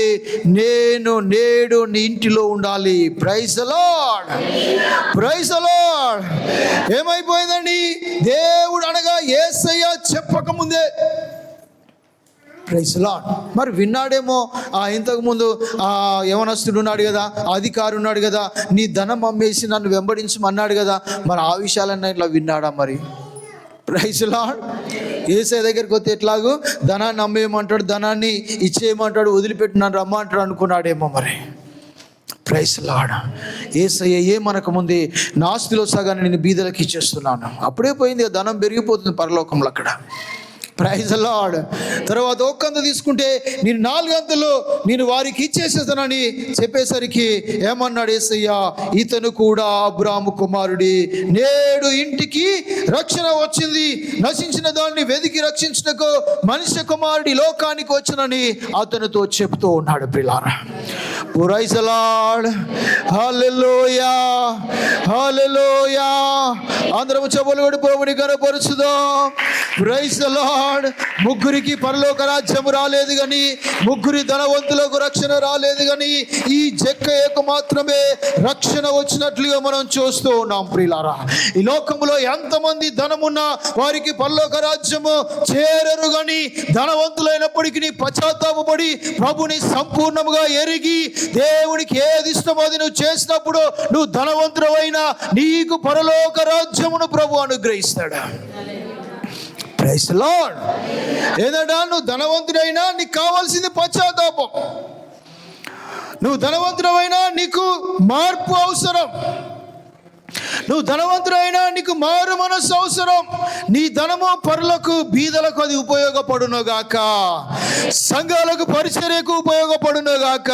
నేను నేడు నీ ఇంటిలో ఉండాలి. Praise the lord, praise the lord. ఏమైపోయిందండి, దేవుడు అనగా యేసయ్య చెప్పకముందే. Praise the lord. మరి విన్నాడేమో, ఇంతకుముందు యవనస్తుడు ఉన్నాడు కదా, అధికారి ఉన్నాడు కదా, నీ ధనం అమ్మేసి నన్ను వెంబడించమన్నాడు కదా, మరి ఆ విషయాలన్నా ఇట్లా విన్నాడా మరి. Praise the lord. యేసయ్య దగ్గరికి వస్తే ఎట్లాగో ధనాన్ని అమ్మేయమంటాడు, ధనాన్ని ఇచ్చేయమంటాడు, వదిలిపెట్టి నన్ను రమ్మంటాడు అనుకున్నాడేమో మరి. Praise lord. యేసయ్య ఏమనక ముందే నా ఆస్తిలో సగాన్ని నేను బీదలకు ఇచ్చేస్తున్నాను. అప్పుడే పోయింది, ధనం పెరిగిపోతుంది పరలోకంలో అక్కడ. Praise Lord. తర్వాత ఒక్కంత తీసుకుంటే నేను 4 అంతలు నేను వారికి ఇచ్చేసేస్తానని చెప్పేసరికి ఏమన్నాడు యేసయ్య, ఇతను కూడా అబ్రాహాము కుమారుడి, నేడు ఇంటికి రక్షణ వచ్చింది, నశించిన దాన్ని వెతికి రక్షించుటకు మనుష్య కుమారుడి లోకానికి వచ్చునని అతనితో చెప్తూ ఉన్నాడు. ప్రియులారా, ప్రైజ్ లార్డ్. హల్లెలూయా, హల్లెలూయా. అందరము చెప్పులు కొట్టి ప్రభువుని కనపరుచుదాం. Praise lord. ముగ్గురికి పరలోక రాజ్యము రాలేదు కానీ, ముగ్గురి ధనవంతులకు రక్షణ రాలేదు కానీ, ఈ జక్కయ్యకు మాత్రమే రక్షణ వచ్చినట్లుగా మనం చూస్తూ ఉన్నాం. ప్రియులారా, ఈ లోకంలో ఎంతమంది ధనమున్నా వారికి పరలోక రాజ్యము చేరరు కానీ, ధనవంతులైనప్పటికీ పశ్చాత్తాపపడి ప్రభుని సంపూర్ణముగా ఎరిగి దేవునికి ఏది ఇష్టమో అది నువ్వు చేసినప్పుడు నువ్వు ధనవంతుడైనా నీకు పరలోక రాజ్యమును ప్రభు అనుగ్రహిస్తాడు. Praise Lord. ఏదైనా నువ్వు ధనవంతుడైనా నీకు కావాల్సింది పశ్చాత్తాపం. నువ్వు ధనవంతుడైనా నీకు మార్పు అవసరం. నువ్వు ధనవంతుడైనా నీకు మారు మనస్సు అవసరం. నీ ధనము పరులకు బీదలకు అది ఉపయోగపడునుగాక, సంఘాలకు పరిచర్యకు ఉపయోగపడునుగాక.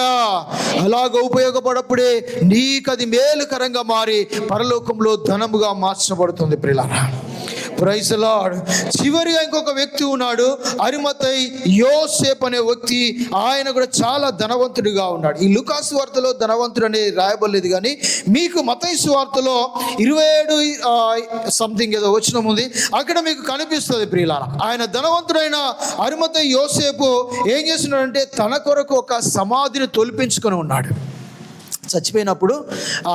అలాగ ఉపయోగపడప్పుడే నీకు అది మేలుకరంగా మారి పరలోకంలో ధనముగా మార్చబడుతుంది. ప్రియులారా, ప్రైజ్ లార్డ్. చివరిగా ఇంకొక వ్యక్తి ఉన్నాడు, అరిమతై యోసేపు అనే వ్యక్తి. ఆయన కూడా చాలా ధనవంతుడిగా ఉన్నాడు. ఈ లూకాసు వార్తలో ధనవంతుడు అనేది రాయబడలేదు కానీ మీకు మత్తయి సువార్తలో 27 సంథింగ్ ఏదో వచనం ఉంది, అక్కడ మీకు కనిపిస్తుంది. ప్రియులారా, ఆయన ధనవంతుడైన అరిమతై యోసేపు ఏం చేస్తున్నాడంటే తన కొరకు ఒక సమాధిని తొలిపించుకొని ఉన్నాడు. చచ్చిపోయినప్పుడు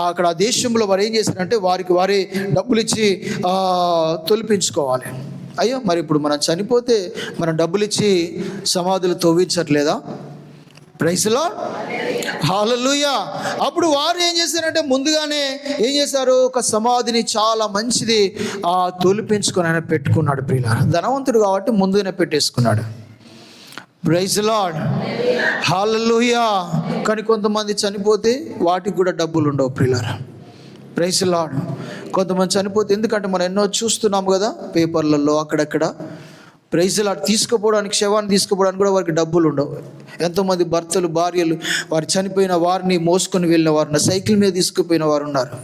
అక్కడ ఆ దేశంలో వారు ఏం చేశారంటే వారికి వారే డబ్బులు ఇచ్చి తొలిపించుకోవాలి. అయ్యో, మరి ఇప్పుడు మనం చనిపోతే మనం డబ్బులు ఇచ్చి సమాధులు తవ్వించట్లేదా? Praise lord. హల్లెలూయా. అప్పుడు వారు ఏం చేశారంటే ముందుగానే ఏం చేశారు, ఒక సమాధిని చాలా మంచిది తొలిపించుకొని ఆయన పెట్టుకున్నాడు. ప్రియులారా, ధనవంతుడు కాబట్టి ముందుగానే పెట్టేసుకున్నాడు. Praise lord. హల్లెలూయా. కానీ కొంతమంది చనిపోతే వాటికి కూడా డబ్బులు ఉండవు. ప్రియులారా, ప్రైజ్ లార్డ్. కొంతమంది చనిపోతే, ఎందుకంటే మనం ఎన్నో చూస్తున్నాము కదా పేపర్లలో అక్కడక్కడ. Praise Lord. తీసుకుపోవడానికి, శవాన్ని తీసుకుపోవడానికి కూడా వారికి డబ్బులు ఉండవు. ఎంతోమంది భర్తలు భార్యలు వారు చనిపోయిన వారిని మోసుకొని వెళ్ళిన వారు, సైకిల్ మీద తీసుకుపోయిన వారు ఉన్నారు.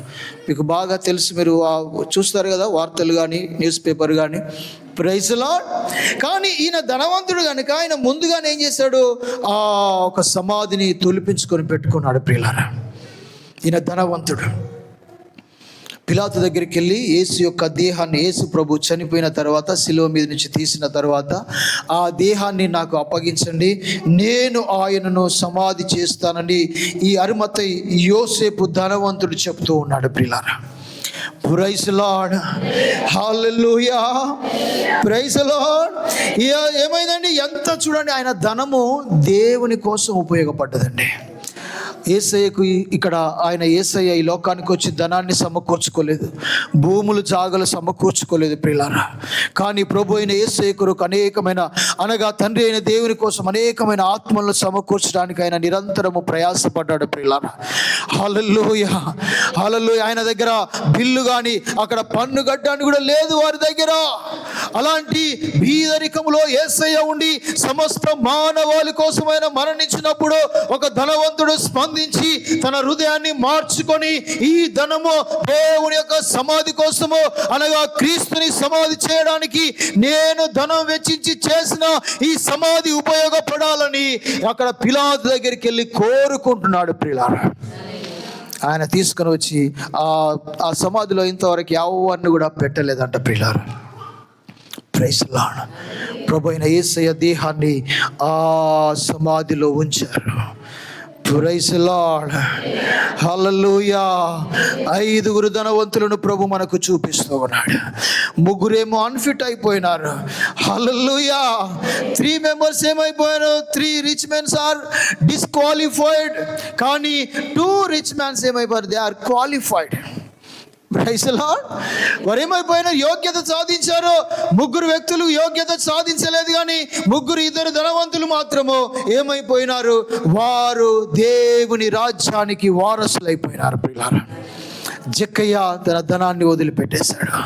మీకు బాగా తెలుసు, మీరు చూస్తారు కదా వార్తలు కానీ న్యూస్ పేపర్ కానీ. Praise Lord. కానీ ఈయన ధనవంతుడు కనుక ఆయన ముందుగానే ఏం చేశాడు, ఒక సమాధిని తొలిపించుకొని పెట్టుకున్నాడు. ప్రియులారా, ఈయన ధనవంతుడు. పిలాతు దగ్గరికి వెళ్ళి యేసు యొక్క దేహాన్ని, యేసు ప్రభు చనిపోయిన తర్వాత శిలువ మీద నుంచి తీసిన తర్వాత ఆ దేహాన్ని నాకు అప్పగించండి, నేను ఆయనను సమాధి చేస్తానని ఈ అరిమతై యోసేపు ధనవంతుడు చెప్తూ ఉన్నాడు. ప్రియులారా, ప్రైజ్ లార్డ్. హల్లెలూయా. Praise lord. ఏమైందండి, ఎంత చూడండి, ఆయన ధనము దేవుని కోసం ఉపయోగపడ్డదండి. యేసయ్యకు ఇక్కడ ఆయన యేసయ్య ఈ లోకానికి వచ్చి ధనాన్ని సమకూర్చుకోలేదు, భూములు జాగలు సమకూర్చుకోలేదు. ప్రియులారా, కానీ ప్రభు అయిన యేసయ్య కొరకు అనేకమైన, అనగా తండ్రి అయిన దేవుని కోసం అనేకమైన ఆత్మలను సమకూర్చడానికి ఆయన నిరంతరము ప్రయాసపడ్డాడు. ప్రియులారా, హల్లెలూయా, హల్లెలూయా. ఆయన దగ్గర బిల్లు కానీ అక్కడ పన్ను కట్టడానికి కూడా లేదు వారి దగ్గర. అలాంటి బీదరికంలో యేసయ్య ఉండి సమస్త మానవాళి కోసం ఆయన మరణించినప్పుడు ఒక ధనవంతుడు స్పందించి తన హృదయాన్ని మార్చుకొని ఈ ధనము దేవుని యొక్క సమాధి కోసము, అనగా క్రీస్తుని సమాధి చేయడానికి నేను ధనం వెచ్చించి చేసిన ఈ సమాధి ఉపయోగపడాలని అక్కడ పిలాతు దగ్గరికి వెళ్ళి కోరుకుంటున్నాడు. ప్రియులారా, ఆయన తీసుకుని వచ్చి ఆ సమాధిలో ఇంతవరకు ఎవరిని కూడా పెట్టలేదంట. ప్రియులారా, ప్రైజ్ లార్డ్. ప్రభు అయిన యేసయ్య దేహాన్ని ఆ సమాధిలో ఉంచారు. Praise lord. హల్లెలూయా. 5 ధనవంతులను ప్రభు మనకు చూపిస్తూ ఉన్నాడు. 3 అన్ఫిట్ అయిపోయినారు. హల్లెలూయా. 3 మెంబర్స్ ఏమైపోయారు, 3 రిచ్ మెన్స్ ఆర్ డిస్క్వాలిఫైడ్. కానీ 2 రిచ్ మ్యాన్స్ ఏమైపోయారు, they are qualified. Praise lord. వారు ఏమైపోయినా యోగ్యత సాధించారు. 3 వ్యక్తులు యోగ్యత సాధించలేదు, కానీ 2 ధనవంతులు మాత్రము ఏమైపోయినారు? వారు దేవుని రాజ్యానికి వారసులైపోయినారు. ప్రియులారా, జక్కయ్య తన ధనాన్ని వదిలిపెట్టేశాడు.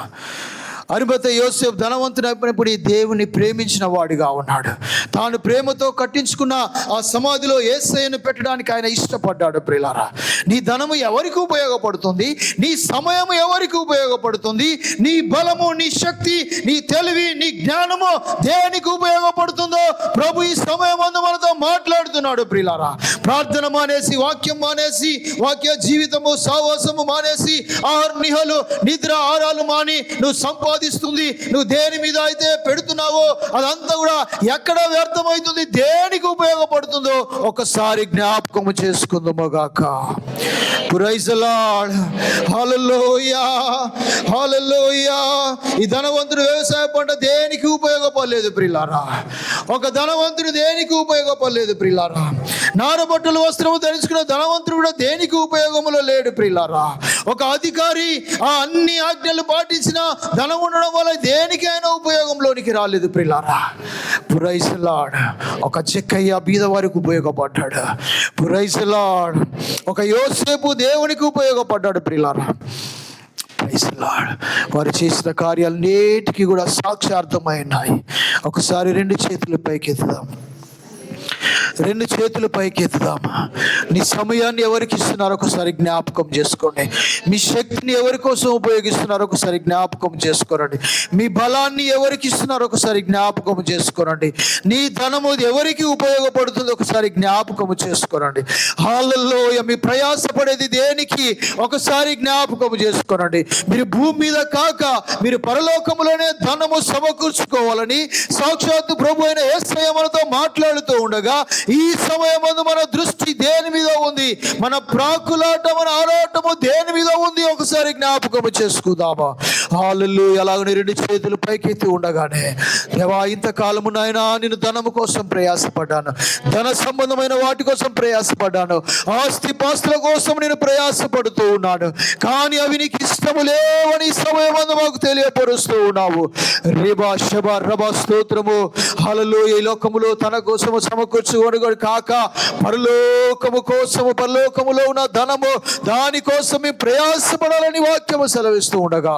అరిమతయి యోసేపు ధనవంతుడైనప్పుడు దేవుని ప్రేమించిన వాడిగా ఉన్నాడు. తాను ప్రేమతో కట్టించుకున్న ఆ సమాధిలో యేసయ్యను పెట్టడానికి ఆయన ఇష్టపడ్డాడు. ప్రియులారా, నీ ధనము ఎవరికి ఉపయోగపడుతుంది? నీ సమయము ఎవరికి ఉపయోగపడుతుంది? నీ బలము, నీ శక్తి, నీ తెలివి, నీ జ్ఞానము దేనికి ఉపయోగపడుతుందో ప్రభు ఈ సమయం అందు మనతో మాట్లాడుతున్నాడు. ప్రియులారా, ప్రార్థన మానేసి, వాక్యం మానేసి, వాక్య జీవితము సావాసము మానేసి, నిహలు నిద్ర ఆరాలు మాని నువ్వు నువ్వు దేని మీద అయితే పెడుతున్నావో అదంతా కూడా ఎక్కడ వ్యర్థమవుతుంది, దేనికి ఉపయోగపడుతుందో ఒకసారి జ్ఞాపకము చేసుకుందాముగాక. Praise the lord. Hallelujah, hallelujah. ఈ ధనవంతుడు వ్యవసాయ పంట దేనికి ఉపయోగపడలేదు ప్రియులారా. ఒక ధనవంతుడు దేనికి ఉపయోగపడలేదు ప్రియులారా. నారబట్టలు వస్త్రము ధరించుకున్న ధనవంతుడు కూడా దేనికి ఉపయోగంలో లేడు ప్రియులారా. ఒక అధికారి ఆ అన్ని ఆజ్ఞలు పాటించిన ధనం ఉండడం వల్ల దేనికైనా ఉపయోగంలోనికి రాలేదు ప్రియులారా. Praise the Lord. ఒక జక్కయ్య బీద వారికి ఉపయోగపడ్డాడు. Praise the Lord. ఒక యోసేపు దేవునికి ఉపయోగపడ్డాడు ప్రియులారా. Praise the Lord. వారు చేసిన కార్యాలు నేటికి కూడా సాక్షార్థమైనాయి. ఒకసారి 2 చేతులు పైకెత్తుదాం. 2 చేతులు పైకెత్తుదామా. నీ సమయాన్ని ఎవరికి ఇస్తున్నారో ఒకసారి జ్ఞాపకం చేసుకోండి. మీ శక్తిని ఎవరి కోసం ఉపయోగిస్తున్నారో ఒకసారి జ్ఞాపకం చేసుకోనండి. మీ బలాన్ని ఎవరికి ఇస్తున్నారో ఒకసారి జ్ఞాపకం చేసుకోనండి. నీ ధనము ఎవరికి ఉపయోగపడుతుందో ఒకసారి జ్ఞాపకం చేసుకోనండి. హల్లెలూయా. మీ ప్రయాసపడేది దేనికి ఒకసారి జ్ఞాపకం చేసుకోనండి. మీరు భూమి మీద కాక మీరు పరలోకములోనే ధనము సమకూర్చుకోవాలని సాక్షాత్తు ప్రభు అయిన యేసయ్య మనతో మాట్లాడుతూ ఉండగా ఈ సమయమందు మన దృష్టి దేని మీద ఉంది? మన ప్రాకులాట, మన ఆరాటము దేని మీద ఉంది? ఒకసారి జ్ఞాపకము చేసుకుందామా. హల్లెలూయా. అలాగనే 2 చేతులు పైకెత్తి ఉండగానే, దేవా ఇంతకాలము నాయనా నేను ధనము కోసం ప్రయాసపడ్డాను, ధన సంబంధమైన వాటి కోసం ప్రయాసపడ్డాను, ఆస్తి పాస్తుల కోసం నేను ప్రయాసపడుతూ ఉన్నాను, కానీ అవి నీకు ఇష్టము లేవని ఈ సమయమందు మాకు తెలియపరుస్తూ ఉన్నావు. రిబా శబా రబా స్తోత్రము. హల్లెలూయా. ఈ లోకములో తన కోసము సమకూర్చుకోడు కాక పరలోకము కోసము, పరలోకములో ఉన్న ధనము దానికోసం మేము ప్రయాసపడాలని వాక్యము సెలవిస్తూ ఉండగా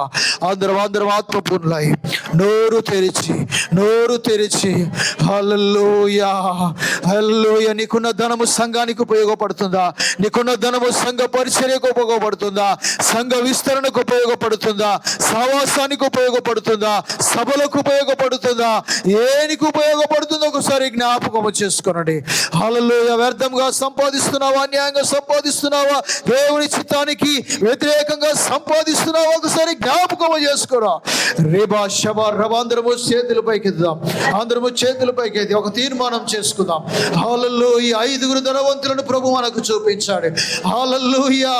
అందరం ఆత్మపూర్ణులై నోరు తెరిచి హల్లెలూయా, హల్లెలూయా. నీకున్న ధనము సంఘానికి ఉపయోగపడుతుందా? నీకున్న ధనము సంఘ పరిచర్యకు ఉపయోగపడుతుందా? సంఘ విస్తరణకు ఉపయోగపడుతుందా? సహవాసానికి ఉపయోగపడుతుందా? సభలకు ఉపయోగపడుతుందా? ఏనికి ఉపయోగపడుతుందో ఒకసారి జ్ఞాపకం చేసుకోనండి. హల్లెలూయా. వ్యర్థంగా సంపాదిస్తున్నావా? అన్యాయంగా సంపాదిస్తున్నావా? దేవుని చిత్తానికి వ్యతిరేకంగా సంపాదిస్తున్నావా? ఒకసారి జ్ఞాపకం చేసుకోరా. రేబా శబా రబా. అందరము చేతులపైకి ఎత్తుదాం. అందరము చేతులపైకి ఎత్తి ఒక తీర్మానం చేసుకుందాం. హల్లెలూయా. 5 ధనవంతులను ప్రభు మనకు చూపించాడు. హల్లెలూయా.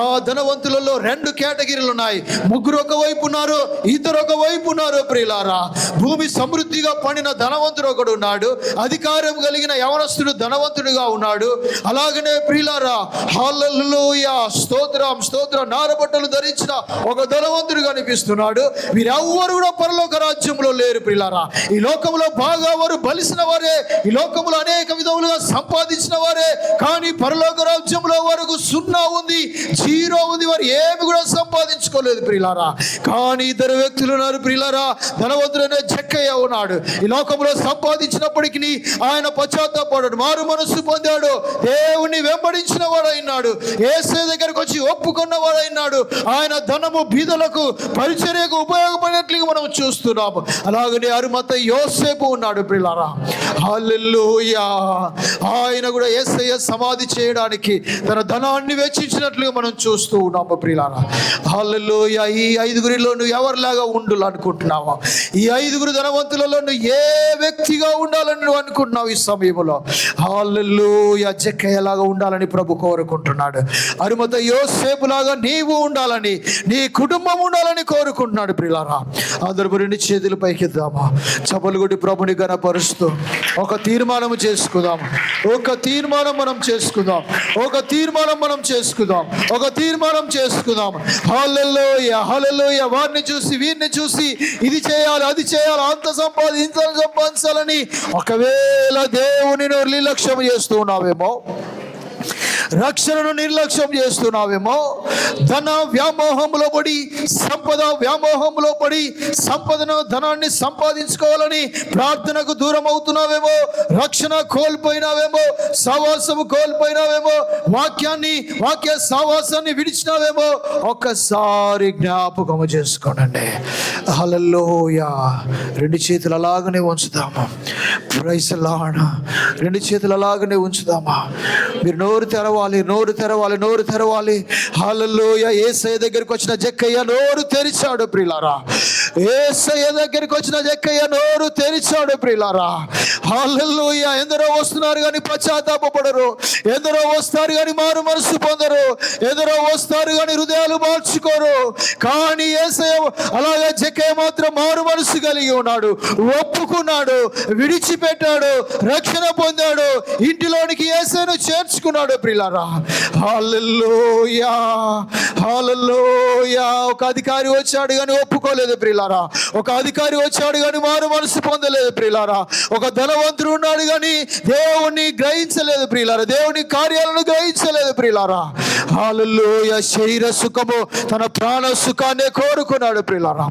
ఆ ధనవంతులలో 2 కేటగిరీలు ఉన్నాయి. 3 ఒకవైపు ఉన్నారు, 2 ఒకవైపు ఉన్నారు. ప్రియులారా, భూమి సమృద్ధిగా పండిన ధనవంతుడు ఒకడు ఉన్నాడు, అధికారం కలిగిన యవనస్తుడు ధనవంతుడిగా ఉన్నాడు. అలాగనే ప్రియులారా, హల్లెలూయా, స్తోత్రం స్తోత్రం, నారబట్టలు ధరించిన ఒక ధనవంతుడు కనిపిస్తున్నాడు. వీరెవ్వరు కూడా పరలోక రాజ్యంలో లేరు. ప్రియులారా, ఈ లోకంలో బాగా వారు బలిసిన వారే, ఈ లోకంలో అనేక విధములుగా సంపాదించిన వారే, కానీ పరలోక రాజ్యంలో వరకు 0 ఉంది, 0 ఉంది. వారు ఏమి కూడా సంపాదించుకోలేదు ప్రియులారా. కానీ 2 వ్యక్తులు ఉన్నారు ప్రియులారా. ధనవంతుడైన జక్కయ్య ఉన్నాడు. ఈ లోకంలో సంపాదించినప్పటికీ ఆయన పశ్చాత్తాపడ్డాడు, మారు మనస్సు పొందాడు, దేవుణ్ణి వెంబడించిన వాడైనాడు, యేసయ్య దగ్గరకు వచ్చి ఒప్పుకున్న వాడైనాడు. ఆయన ధనము బీదలకు పరిచర్యకు ఉపయోగపడినట్లుగా మనం చూస్తున్నాము. అలాగనే అరిమతయి యోసేపు ఉన్నాడు ప్రియులారా. హల్లెలూయా. ఆయన కూడా యేసయ్య సమాధి చేయడానికి తన ధనాన్ని వెచ్చించినట్లుగా మనం చూస్తూ ఉన్నాము ప్రియులారా. హల్లెలూయా. ఈ 5 నువ్వు ఎవరిలాగా ఉండాలనుకుంటున్నావా? ఈ 5 ధనవంతులలో నువ్వు ఏ వ్యక్తిగా ఉండాలని నువ్వు అనుకుంటున్నావు ఈ సమయంలో? హల్లెలూయా. జక్కయ్యలాగా ఉండాలని ప్రభు కోరుకుంటున్నాడు. అరిమతయి యోసేపు లాగా నీవు ఉండాలని, నీ కుటుంబం ఉండాలని కోరుకుంటున్నాడు ప్రియులారా. అందరూ 2 చేతులు పైకెద్దామా. చేసుకుందామా? చపలు కొట్టి ప్రభుని ఘనపరుస్తూ ఒక తీర్మానం చేసుకుందాం. ఒక తీర్మానం మనం చేసుకుందాం. ఒక తీర్మానం మనం చేసుకుందాం. ఒక తీర్మానం చేసుకుందాం. హల్లెలూయా, హల్లెలూయా. వారిని చూసి వీరిని చూసి ఇది చేయాలి, అది చేయాలి, అంత సంపాదించాలని ఒకవేళ దేవుని నిర్లక్ష్యం చేస్తూ ఉన్నావేమో, రక్షణను నిర్లక్ష్యం చేస్తున్నావేమో, ధన వ్యామోహంలో పడి, సంపద వ్యామోహంలో పడి ధనాన్ని సంపాదించుకోవాలని ప్రార్థనకు దూరం అవుతున్నావేమో, రక్షణ కోల్పోయినావేమో, సహవాసము కోల్పోయినావేమో, వాక్య సహవాసాన్ని విడిచినావేమో, ఒక్కసారి జ్ఞాపకము చేసుకోనండి. హల్లెలూయా. రెండు చేతులు అలాగనే ఉంచుదామా? Praise the lord. రెండు చేతులు అలాగనే ఉంచుదామా? మీరు నోరు తెరవాలి. హల్లెలూయా. యేసయ్య దగ్గరికి వచ్చిన జక్కయ్య నోరు తెరిచాడు ప్రియులారా. యేసయ్య దగ్గరికి వచ్చిన జక్కయ్య నోరు తెరిచాడు ప్రియులారా. హల్లెలూయా. ఎందరో వస్తున్నారు కానీ పశ్చాత్తాపపడరు, ఎందరో వస్తారు కానీ మారు మనసు పొందరు, ఎందరో వస్తారు కానీ హృదయాలు మార్చుకోరు. కానీ యేసయ్య అలాగే జక్కయ్య మాత్రం మారు మనసు కలిగి ఉన్నాడు, ఒప్పుకున్నాడు, విడిచిపెట్టాడు, రక్షణ పొందాడు, ఇంటిలోనికి యేసయ్యను చేర్చుకున్నాడు ప్రియులారా. హల్లెలూయా, హల్లెలూయా. ఒక అధికారి వచ్చాడు కానీ ఒప్పుకోలేదు ప్రియులారా. ఒక అధికారి వచ్చాడు కానీ మారు మనసు పొందలేదు ప్రియులారా. ఒక ధనవంతుడు ఉన్నాడు కానీ దేవుణ్ణి గ్రహించలేదు ప్రియులారా. దేవుని కార్యాలను గ్రహించలేదు ప్రియులారా. హల్లెలూయా. శరీర సుఖము తన ప్రాణ సుఖాన్ని కోరుకున్నాడు ప్రియులారా.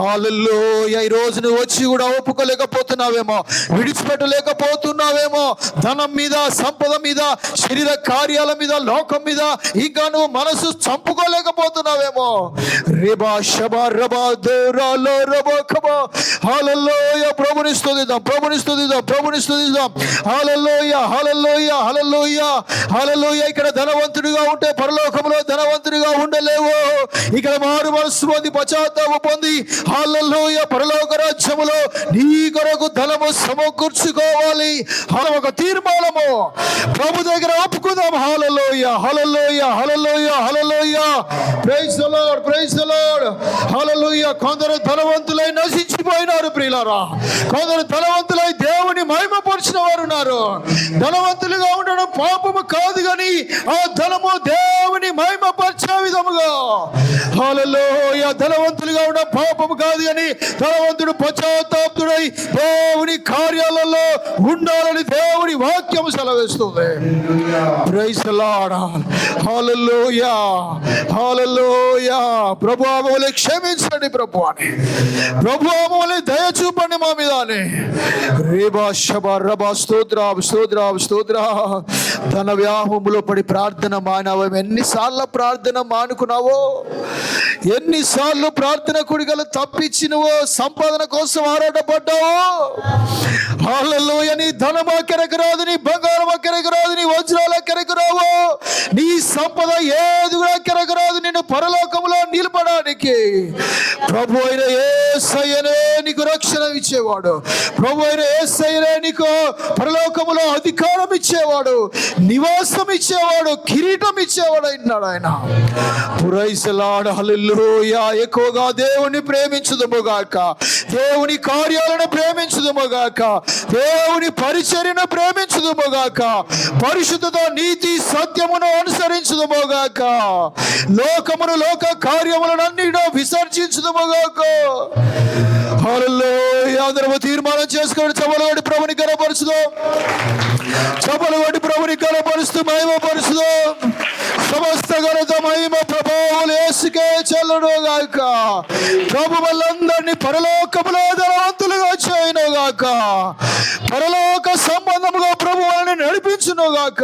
హల్లెలూయా. ఈ రోజు నువ్వు వచ్చి కూడా ఒప్పుకోలేకపోతున్నావేమో, విడిచిపెట్టలేకపోతున్నావేమో. ధనం మీద, సంపద మీద, శరీర కార్యాల మీద, లోకం మీద ఇంకా నువ్వు మనసు చంపుకోలేకపోతున్నావేమో. రేబా షబా రబా దేరాలో రబా ఖబా. హల్లెలూయా. ప్రభుని స్తుతిద్దాం. హల్లెలూయా, హల్లెలూయా, హల్లెలూయా, హల్లెలూయా. ఇక్కడ ధనవంతుడిగా ఉంటే పరలోకంలో ధనవంతుడిగా ఉండలేవు. ఇక్కడ మారు మనసు పొంది పశ్చాత్తాపం పొంది హల్లెలూయా పరలోక రాజ్యములో నీ కొరకు ధనము సమకూర్చుకోవాలి. ఒక తీర్మానము ప్రభు దగ్గర ఒప్పుకుందాం. Hallelujah, hallelujah, hallelujah, hallelujah. Praise the lord, praise the lord. Hallelujah. కొందరు ధనవంతులై నశించిపోయినారు ప్రియులారా. కొందరు ధనవంతులై దేవుని మహిమపరిచిన వారు ఉన్నారు. ధనవంతులుగా ఉండడం పాపము కాదు కానీ ఆ ధనము దేవుని మహిమపరిచే విధముగా. హల్లెలూయా. ధనవంతులుగా ఉండడం పాపము కాదు కానీ ధనవంతుడు పశ్చాత్తాపుడై దేవుని కార్యాలలో ఉండాలని దేవుని వాక్యము సెలవిస్తుంది. Praise the lord. Hallelujah, hallelujah. ప్రభువా మమ్మల్ని క్షమించండి ప్రభువా అని, ప్రభువా మమ్మల్ని దయ చూపండి మా మీద అని. రేబా షబా రబా. స్తోత్ర. ధన వ్యామోహములో పడి ప్రార్థన మానవ. ఎన్నిసార్లు ప్రార్థన మానుకున్నావో, ఎన్నిసార్లు ప్రార్థన కుడిగలు తప్పించినవో, సంపాదన కోసం ఆరాటపడ్డావో. హల్లెలూయా. నీ ధనం అక్కడికి రాదు, నీ బంగారం అక్కడికి రాదు, నీ వజ్రాలు అక్కడికి రావు, నీ సంపద ఏది కూడా అక్కడికి రాదు. నిన్ను పరలోకంలో నిలపడానికి ప్రభు అయిన యేసయ్యనే నీకు రక్షణ ఇచ్చేవాడు. ప్రభు అయిన యేసయ్యనే నీకు పరలోకములో అధికారం ఇచ్చేవాడు, నివాసం ఇచ్చేవాడు, కిరీటం ఇచ్చేవాడు అయినాడు ఆయన. Praise the lord. హల్లెలూయా. ఎక్కువగా దేవుని ప్రేమించుదుముగాక, దేవుని కార్యాలను ప్రేమించుదుముగాక, దేవుని పరిచర్యను ప్రేమించుదుముగాక, పరిశుద్ధత, నీతి, సత్యమును అనుసరించుదుముగాక, లోకమును, లోక కార్యములను అన్నిటిలో విసర్జించుదుముగాక. హల్లెలూయా. అందరూ తీర్మానం చేసుకొని చపలగొట్టి ప్రభుని ఘనపరుచుదాం. చపలగొట్టి ప్రభుని ఘనపరుస్తూ మహిమపరుచుదాం. సమస్త ఘనత, మహిమ, ప్రభావాలు యేసుకే చెల్లునుగాక. ప్రభు వాళ్ళందరినీ పరలోకములో ధనవంతులుగా చేయనుగాక. పరలోక సంబంధముగా ప్రభు వాళ్ళని నడిపించునుగాక.